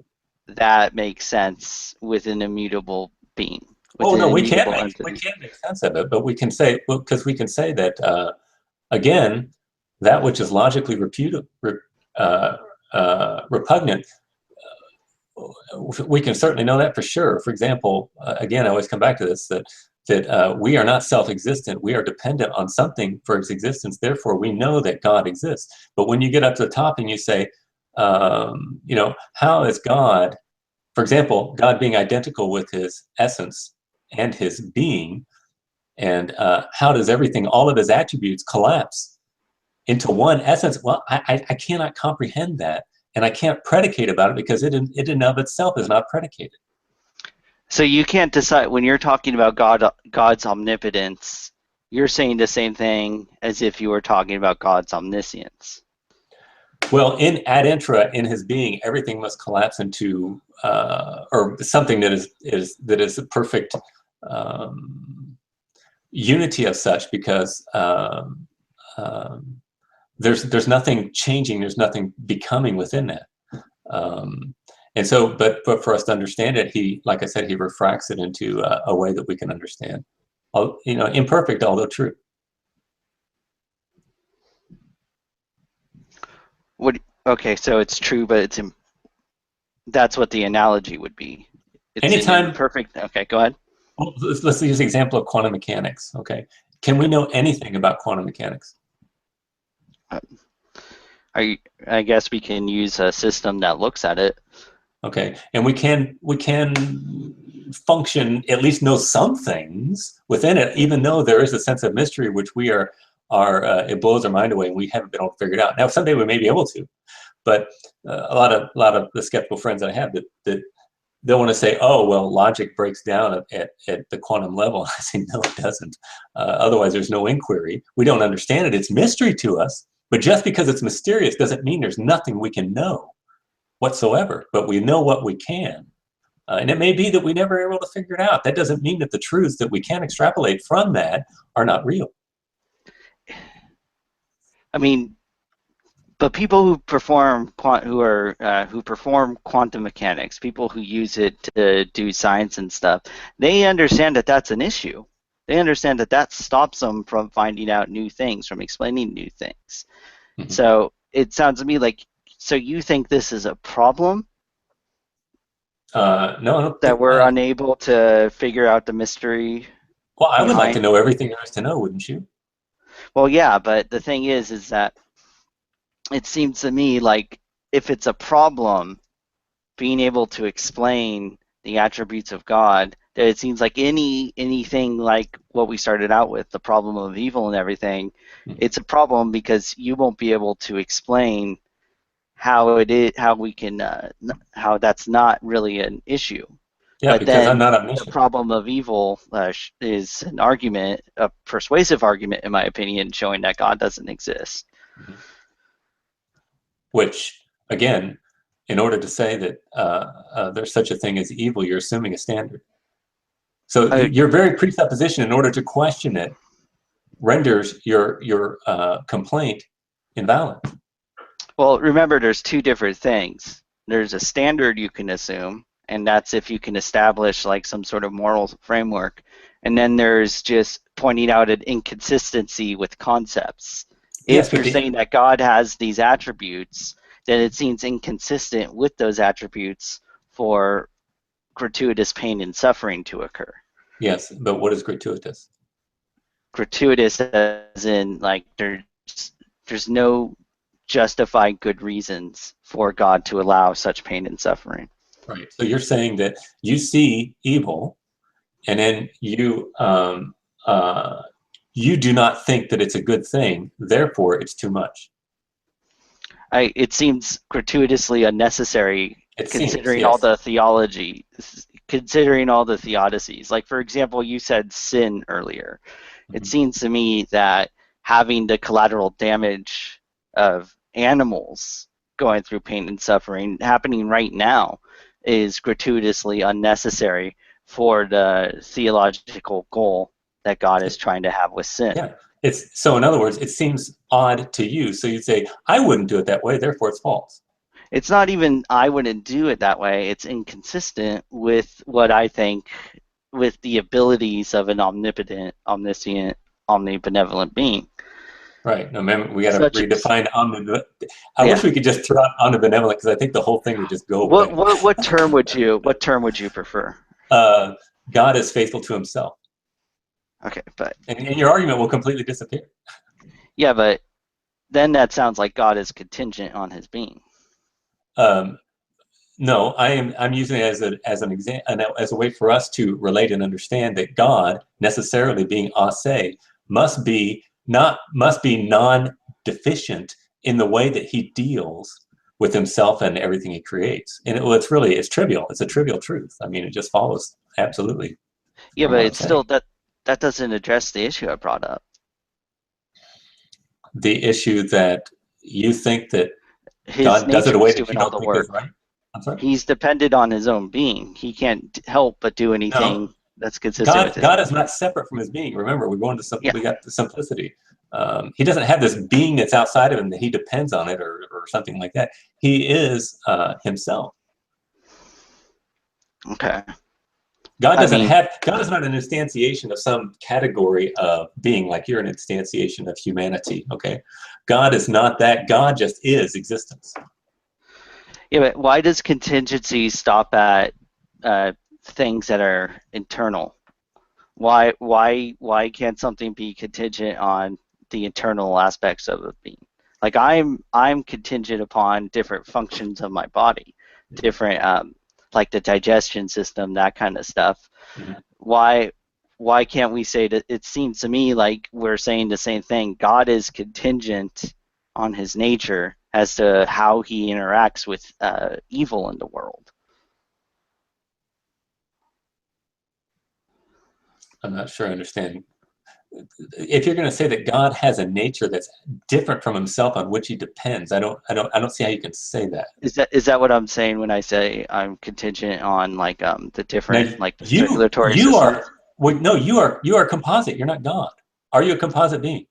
that makes sense with an immutable being, with Oh an no, immutable we entity. can make sense of it, but we can say, well, because we can say that again, that which is logically uh, repugnant, we can certainly know that for sure. For example, again, I always come back to this, that we are not self-existent. We are dependent on something for its existence. Therefore, we know that God exists. But when you get up to the top and you say, how is God, for example, God being identical with His essence and His being, and how does everything, all of His attributes, collapse into one essence? Well, I cannot comprehend that, and I can't predicate about it because it in and of itself is not predicated. So you can't decide when you're talking about God's omnipotence. You're saying the same thing as if you were talking about God's omniscience. Well, in ad intra, in His being, everything must collapse into or something that is a perfect unity of such, because there's nothing changing, there's nothing becoming within that. Um, and so, but for us to understand it, He, like I said, He refracts it into a way that we can understand. Imperfect, although true. What? Okay, so it's true, but that's what the analogy would be. It's an Anytime, imperfect. Okay, go ahead. well, let's use the example of quantum mechanics. Okay, can we Okay. know anything about quantum mechanics? Uh, I guess we can use a system that looks at it. Okay, and we can function, at least know some things within it, even though there is a sense of mystery which we are it blows our mind away and we haven't been able to figure it out. Now someday we may be able to, but a lot of the skeptical friends that I have, that they'll want to say, oh well, logic breaks down at the quantum level. I say no, it doesn't. Otherwise there's no inquiry. We don't understand it. It's mystery to us, but just because it's mysterious doesn't mean there's nothing we can know whatsoever, but we know what we can. And it may be that we never are able to figure it out. That doesn't mean that the truths that we can extrapolate from that are not real. I mean, but people who perform who perform quantum mechanics, people who use it to do science and stuff, they understand that that's an issue. They understand that that stops them from finding out new things, from explaining new things. Mhm. So it sounds to me like, so you think this is a problem No, I don't that think. we're unable to figure out the mystery Well, I would like to behind? know everything there is to know, wouldn't you? Well, yeah, but the thing is that it seems to me like if it's a problem, being able to explain the attributes of God, that it seems like anything like what we started out with, the problem of evil and everything, it's a problem because you won't be able to explain how it is, how we can, how that's not really an issue. Yeah, But because I'm then not the omniscient. problem of evil is an argument, a persuasive argument, in my opinion, showing that God doesn't exist. Mhm. Which, again, in order to say that there's such a thing as evil, you're assuming a standard. So I, your very presupposition, in order to question it, renders your complaint invalid. well, remember, there's two different things. There's a standard you can assume, and that's if you can establish like some sort of moral framework. And then there's just pointing out an inconsistency with concepts. Yes, If but you're saying that God has these attributes, then it seems inconsistent with those attributes for gratuitous pain and suffering to occur. yes, but what is gratuitous? Gratuitous as in like there's no justified good reasons for God to allow such pain and suffering. Right. So you're saying that you see evil, and then you do not think that it's a good thing. Therefore, it's too much. It seems gratuitously unnecessary It seems, considering all yes. the theology, considering all the theodicies. Like, for example, you said sin earlier. It Mhm. seems to me that having the collateral damage of animals going through pain and suffering happening right now is gratuitously unnecessary for the theological goal that God is trying to have with sin. Yeah. It's so. In other words, it seems odd to you. So you'd say, "I wouldn't do it that way. Therefore, it's false." It's not even I wouldn't do it that way. It's inconsistent with what I think with the abilities of an omnipotent, omniscient, omnibenevolent being. Right. No, man, we got to Such as, redefine omnibenevolent. I wish yeah. we could just throw out omnibenevolent because I think the whole thing would just go What away. what what term would you prefer? Uh, God is faithful to himself. Okay, but And your argument will completely disappear. yeah, but then that sounds like God is contingent on his being. Um, no, I'm using it as an example, as a way for us to relate and understand that God, necessarily being ase, must be non-deficient in the way that he deals with himself and everything he creates. And it's trivial. It's a trivial truth. I mean, it just follows absolutely Yeah, from but what I'm it's still saying. that doesn't address the issue I brought up. The issue that you think that His God does it nature a way is that you doing all don't the think is work. right. I'm sorry. He's dependent on his own being. He can't help but do No, anything that's consistent with his God is being. not separate from his being. Remember, Yeah. we got the simplicity. He doesn't have this being that's outside of him that he depends on it or something like that. He is himself. Okay. I God mean, is not an instantiation of some category of being like you're an instantiation of humanity. Okay, God is not that. God just is existence. yeah, but why does contingency stop at things that are internal? Why can't something be contingent on the internal aspects of a being? Like I'm contingent upon different functions of my body, different like the digestion system, that kind of stuff. Mhm. Why why can't we say that? It seems to me like we're saying the same thing. God is contingent on his nature as to how he interacts with evil in the world. I'm not sure I understand. If you're going to say that God has a nature that's different from himself on which he depends, I don't see how you can say that. Is that what I'm saying when I say I'm contingent on like the Now different like the circulatory you systems? are well, no, you are a composite. You're not God. Are you a composite being?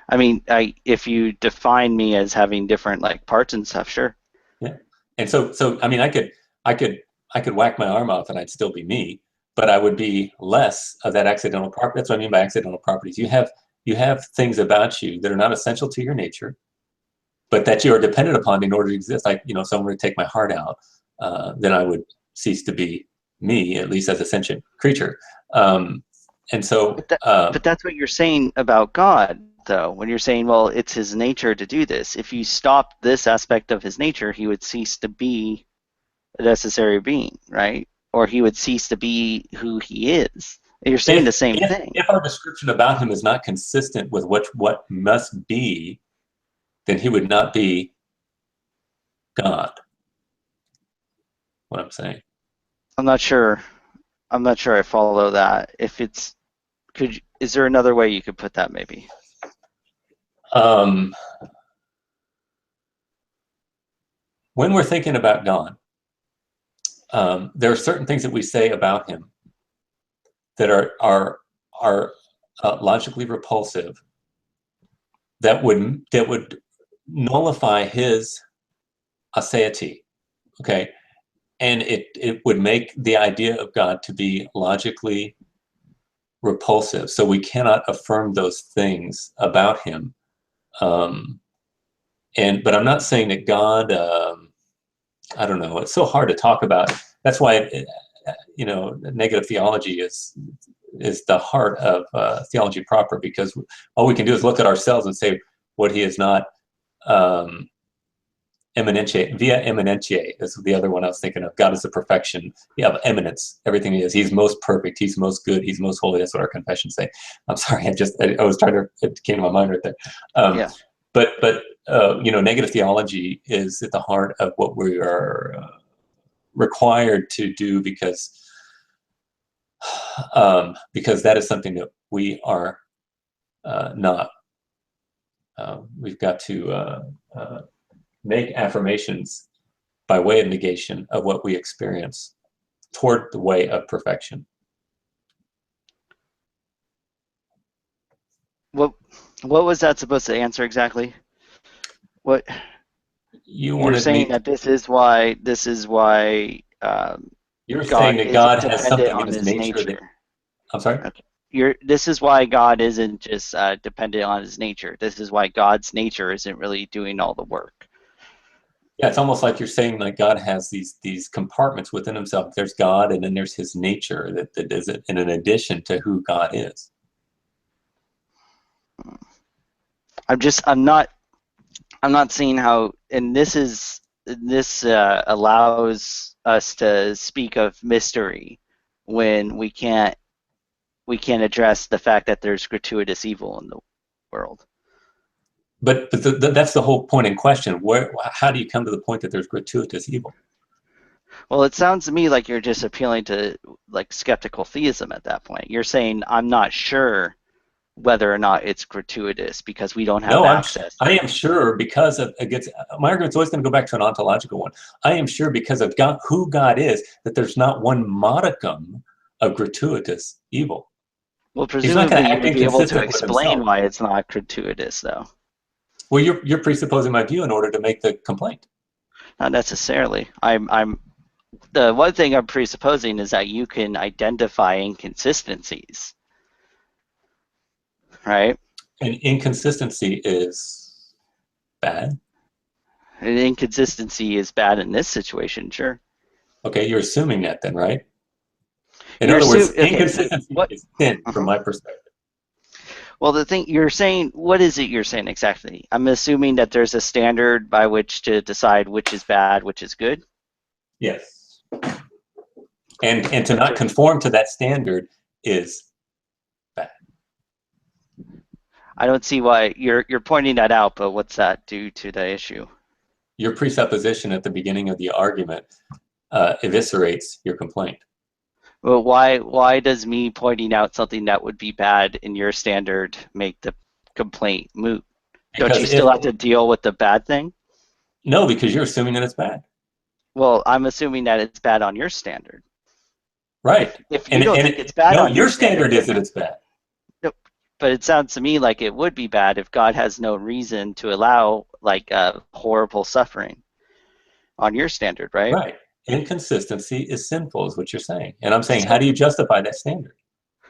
I mean, if you define me as having different like parts and stuff, sure. Yeah. And so I mean, I could I could whack my arm off and I'd still be me, but I would be less of that accidental property. That's what I mean by accidental properties. You have things about you that are not essential to your nature, but that you are dependent upon in order to exist. Like, you know, if someone were to take my heart out, then I would cease to be me, at least as a sentient creature. And so, But that's what you're saying about God. though, when you're saying, well, it's his nature to do this. If you stop this aspect of his nature, he would cease to be a necessary being, right? Or he would cease to be who he is. You're saying the same thing. If our description about him is not consistent with what must be, then he would not be God. What I'm saying. I'm not sure I follow that. Is there another way you could put that maybe? When we're thinking about God, there are certain things that we say about him that are logically repulsive, that would nullify his aseity, okay, and it would make the idea of God to be logically repulsive. So we cannot affirm those things about him. But I'm not saying that God. I don't know. It's so hard to talk about. That's why, negative theology is the heart of theology proper, because all we can do is look at ourselves and say what he is not. Eminentiae, via eminentiae is the other one I was thinking of. God is the perfection. Yeah, eminence. Everything he is. He's most perfect. He's most good. He's most holy. That's what our confessions say. I'm sorry. I was trying to. It came to my mind right there. Yeah. But negative theology is at the heart of what we are required to do, because that is something that we are not. We've got to make affirmations by way of negation of what we experience toward the way of perfection. What was that supposed to answer exactly? What you're saying that this is why you're God saying that isn't God has dependent something in on his his nature. nature. I'm sorry? Okay. This is why God isn't just dependent on his nature. This is why God's nature isn't really doing all the work. Yeah, it's almost like you're saying like God has these compartments within himself. There's God, and then there's his nature that is in addition to who God is. I'm not seeing how, and this allows us to speak of mystery when we can't address the fact that there's gratuitous evil in the world. But that's the whole point in question. How do you come to the point that there's gratuitous evil? Well, it sounds to me like you're just appealing to like skeptical theism at that point. You're saying I'm not sure whether or not it's gratuitous because we don't have access. I am sure because of my argument's always going to go back to an ontological one. I am sure because of God, who God is, that there's not one modicum of gratuitous evil. Well, presumably you would be able to explain himself. why it's not gratuitous, though. Well, you're presupposing my view in order to make the complaint. Not necessarily. The one thing I'm presupposing is that you can identify inconsistencies, right? And inconsistency is bad. An inconsistency is bad in this situation, sure. Okay, you're assuming that then, right? In other words, inconsistency is sin from my perspective. Well, the thing you're saying, what is it you're saying exactly? I'm assuming that there's a standard by which to decide which is bad, which is good? Yes. And to not conform to that standard is bad. I don't see why you're pointing that out, but what's that do to the issue? Your presupposition at the beginning of the argument eviscerates your complaint. Well, why does me pointing out something that would be bad in your standard make the complaint moot? Don't you still have to deal with the bad thing? No, because you're assuming that it's bad. Well, I'm assuming that it's bad on your standard. Right. If you don't think it's bad on your standard is that it's bad. But it sounds to me like it would be bad if God has no reason to allow like horrible suffering on your standard, right? Right. Inconsistency is sinful, is what you're saying. And I'm saying, how do you justify that standard?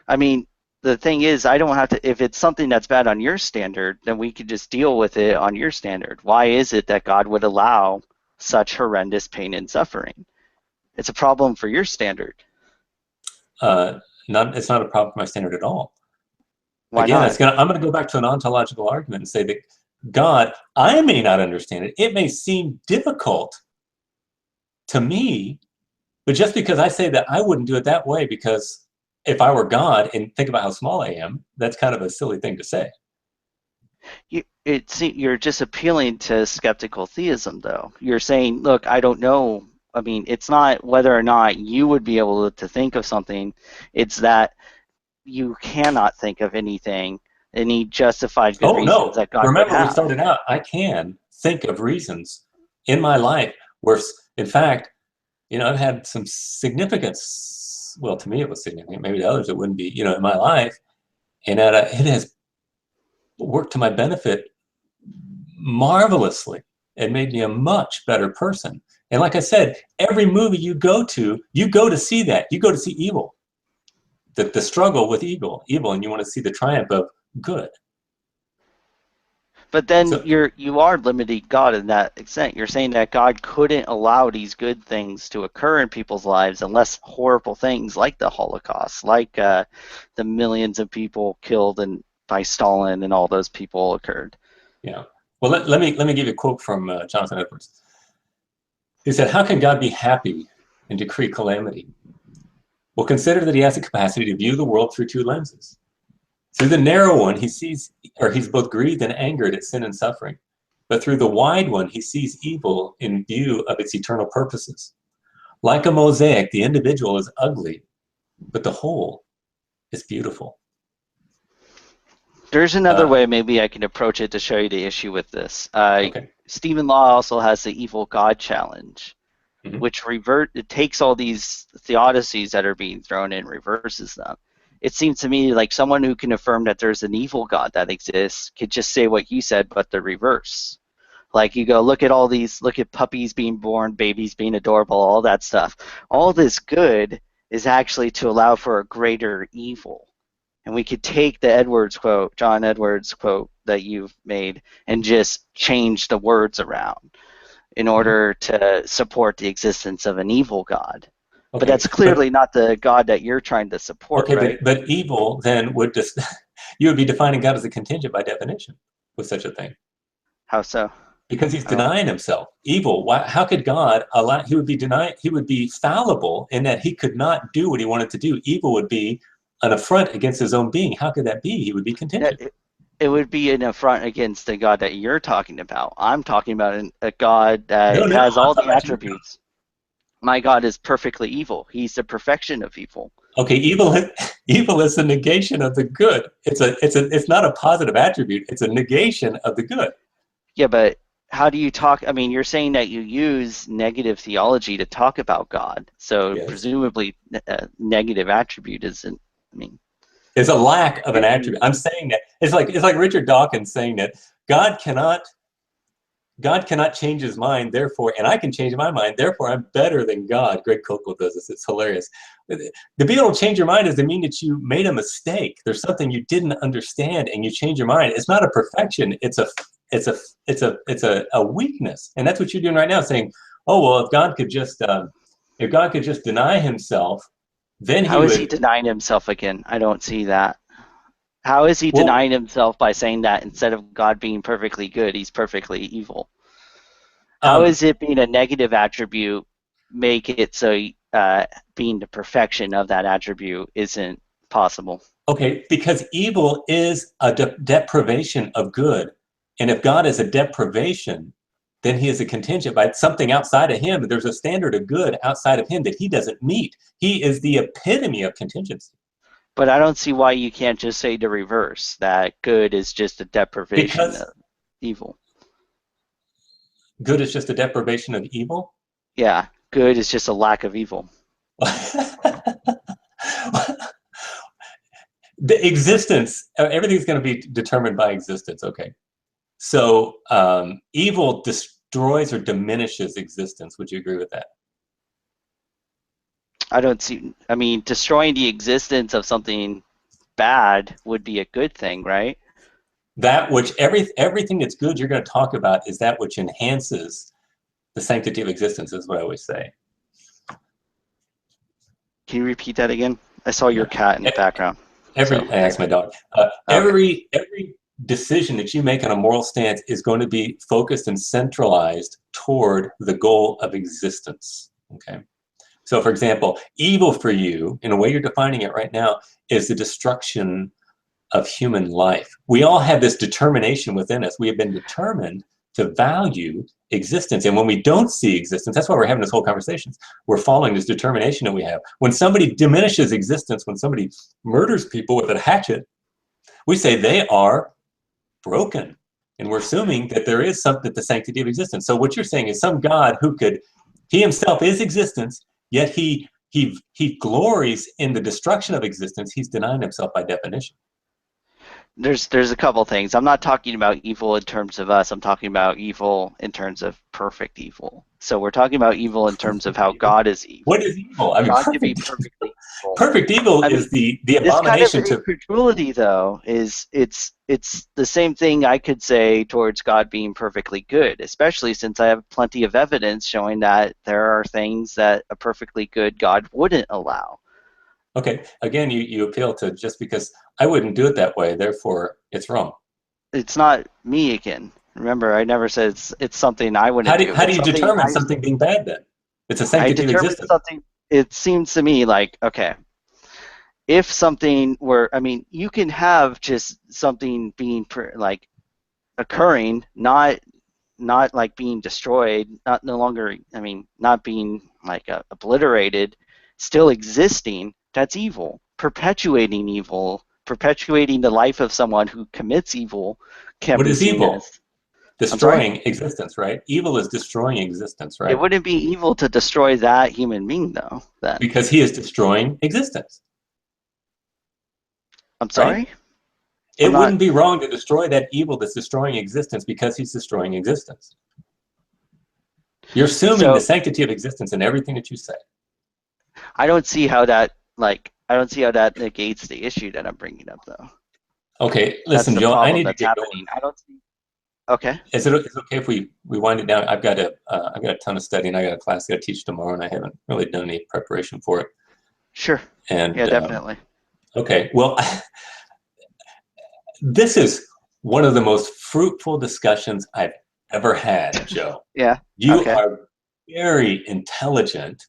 I mean, the thing is, I don't have to, if it's something that's bad on your standard, then we could just deal with it on your standard. Why is it that God would allow such horrendous pain and suffering? It's a problem for your standard. It's not a problem for my standard at all. Why Again, not? I'm going to go back to an ontological argument and say that God, I may not understand it. It may seem difficult to me, but just because I say that I wouldn't do it that way, because if I were God and think about how small I am, that's kind of a silly thing to say. You're just appealing to skeptical theism, though. You're saying, look, I don't know. I mean, it's not whether or not you would be able to think of something. It's that you cannot think of anything, any justified good Oh, reasons no. that God would Remember, we have. started out, I can think of reasons in my life where, in fact, I've had some significance. Well, to me, it was significant. Maybe to others, it wouldn't be, in my life. And it has worked to my benefit marvelously and made me a much better person. And like I said, every movie you go to see that. You go to see evil, the struggle with evil, and you want to see the triumph of good. But then So, you are limiting God in that extent. You're saying that God couldn't allow these good things to occur in people's lives unless horrible things like the Holocaust, like the millions of people killed by Stalin and all those people occurred. yeah. Well, let me give you a quote from Jonathan Edwards. He said, "How can God be happy and decree calamity? Well, consider that he has the capacity to view the world through two lenses. Through the narrow one, he's both grieved and angered at sin and suffering. But through the wide one, he sees evil in view of its eternal purposes. Like a mosaic, the individual is ugly, but the whole is beautiful." There's another way maybe I can approach it to show you the issue with this. Okay. Stephen Law also has the evil God challenge, Mm-hmm. which it takes all these theodicies that are being thrown in, reverses them. It seems to me like someone who can affirm that there's an evil God that exists could just say what you said, but the reverse. Like you go, look at puppies being born, babies being adorable, all that stuff. All this good is actually to allow for a greater evil. And we could take the Edwards quote, John Edwards quote that you've made, and just change the words around in order to support the existence of an evil God. Okay. But that's clearly not the God that you're trying to support, okay, right? but evil then would just, you would be defining God as a contingent by definition with such a thing. How so? Because he's denying himself. Evil. How could God allow? He would be fallible in that he could not do what he wanted to do. Evil would be an affront against his own being. How could that be? He would be contingent. It would be an affront against the God that you're talking about. I'm talking about a God that has all the attributes. My God is perfectly evil. He's the perfection of evil. Okay, evil is the negation of the good. It's not a positive attribute. It's a negation of the good. Yeah, but how do you talk? I mean, you're saying that you use negative theology to talk about God. So yes. Presumably a negative attribute isn't, I mean. It's a lack of an attribute. I'm saying that it's like Richard Dawkins saying that God cannot change his mind, therefore, and I can change my mind, therefore I'm better than God. Greg Koukl does this. It's hilarious. The be able to change your mind doesn't mean that you made a mistake. There's something you didn't understand and you change your mind. It's not a perfection. It's a weakness. And that's what you're doing right now, saying, oh, well, if God could just deny himself, then How is he denying himself again? I don't see that. How is he denying himself by saying that instead of God being perfectly good, he's perfectly evil? How is it being a negative attribute make it so being the perfection of that attribute isn't possible? Okay, because evil is a deprivation of good. And if God is a deprivation, then he is a contingent by something outside of him. There's a standard of good outside of him that he doesn't meet. He is the epitome of contingency. But I don't see why you can't just say the reverse, that good is just a deprivation of evil. Good is just a deprivation of evil? Yeah, good is just a lack of evil. The existence, everything's going to be determined by existence, okay? So evil destroys or diminishes existence. Would you agree with that? I mean, destroying the existence of something bad would be a good thing, right? That which, everything that's good you're going to talk about is that which enhances the sanctity of existence, is what I always say. Can you repeat that again? I saw your cat in the background. So I asked my dog. okay. Every decision that you make on a moral stance is going to be focused and centralized toward the goal of existence. Okay. So, for example, evil for you, in a way you're defining it right now, is the destruction of human life. We all have this determination within us. We have been determined to value existence. And when we don't see existence, that's why we're having this whole conversation. We're following this determination that we have. When somebody diminishes existence, when somebody murders people with a hatchet, we say they are broken. And we're assuming that there is something, the sanctity of existence. So what you're saying is some God who could, he himself is existence, yet he glories in the destruction of existence. He's denying himself by definition. There's a couple things. I'm not talking about evil in terms of us. I'm talking about evil in terms of perfect evil. So we're talking about evil in terms of how God is evil. What is evil? I mean, God can be perfectly evil. perfect evil I mean, is the this kind of abomination to. incredulity, though, is it's the same thing I could say towards God being perfectly good, especially since I have plenty of evidence showing that there are things that a perfectly good God wouldn't allow. Okay, again, you appeal to just because I wouldn't do it that way, therefore it's wrong. It's not me again. Remember, I never said it's something I How wouldn't do do. how do It's you something determine something being bad then? It's a I sanctity of determined existence. something. It seems to me like, okay, if something were, I mean, you can have just something being like occurring, not like being destroyed, not no longer, I mean, not being like obliterated, still existing. That's evil. Perpetuating evil, perpetuating the life of someone who commits evil can What be is seen evil? as, I'm sorry? Destroying existence, right? Evil is destroying existence, It right? wouldn't be evil to destroy that human being, though, then. Because he is destroying existence, I'm right? sorry? I'm It not. wouldn't be wrong to destroy that evil that's destroying existence because he's destroying existence. You're assuming the So sanctity of existence in everything that you say. I don't see how that, like, I don't see how that negates the issue that I'm bringing up, though. Okay, That's listen, the Joe, I problem need to that's get going. happening. I don't see. Okay. Is it okay if we wind it down? I've got a ton of studying. I got a class I got to teach tomorrow, and I haven't really done any preparation for it. Sure. Yeah, And definitely. okay, well, this is one of the most fruitful discussions I've ever had, Joe. Yeah. You Okay. are very intelligent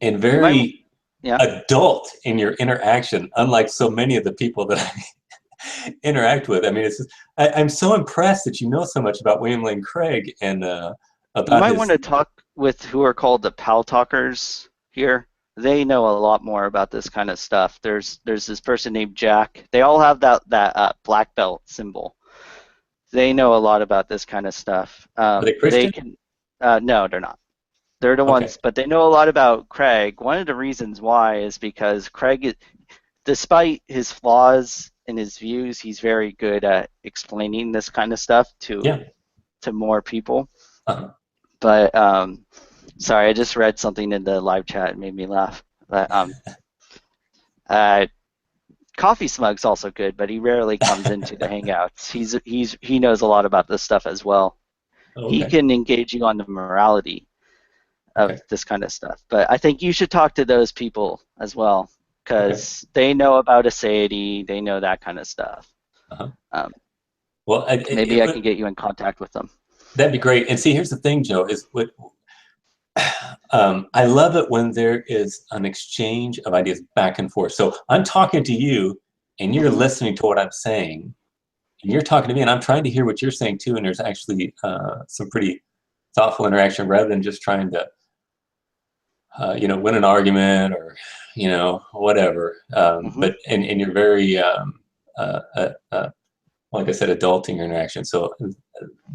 and You might. very Yeah. adult in your interaction, unlike so many of the people that I interact with. I mean, it's just, I'm so impressed that you know so much about William Lane Craig and You about might want his. to talk with who are called the Pal Talkers here. They know a lot more about this kind of stuff. There's this person named Jack. They all have that black belt symbol. They know a lot about this kind of stuff. Are they They Christian? can. No, they're not. They're the Okay. ones, but they know a lot about Craig. One of the reasons why is because Craig, despite his flaws in his views, he's very good at explaining this kind of stuff Yeah. to more people. Uh-huh. But sorry, I just read something in the live chat and made me laugh. But uh, Coffee Smug's also good, but he rarely comes into the hangouts. He knows a lot about this stuff as well. Oh, He okay. can engage you on the morality Okay. of this kind of stuff. But I think you should talk to those people as well, Okay. because they know about aseity, they know that kind of stuff. Uh-huh. Um, Well, maybe I can get you in contact with them. that'd be great. And see, here's the thing, Joe, is what I love it when there is an exchange of ideas back and forth. So I'm talking to you, and you're Mm-hmm. listening to what I'm saying, and you're talking to me, and I'm trying to hear what you're saying too. And there's actually some pretty thoughtful interaction rather than just trying to, win an argument or, whatever. Mm-hmm. But and you're very, like I said, adulting your interaction. So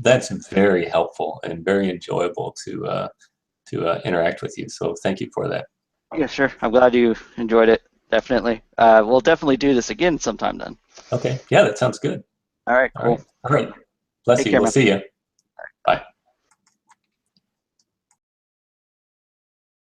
that's very helpful and very enjoyable to interact with you. So thank you for that. Yeah, sure. I'm glad you enjoyed it. Definitely. We'll definitely do this again sometime then. Okay. Yeah, that sounds good. All right, All cool. right. All right. Bless Take you. care, We'll man. see you.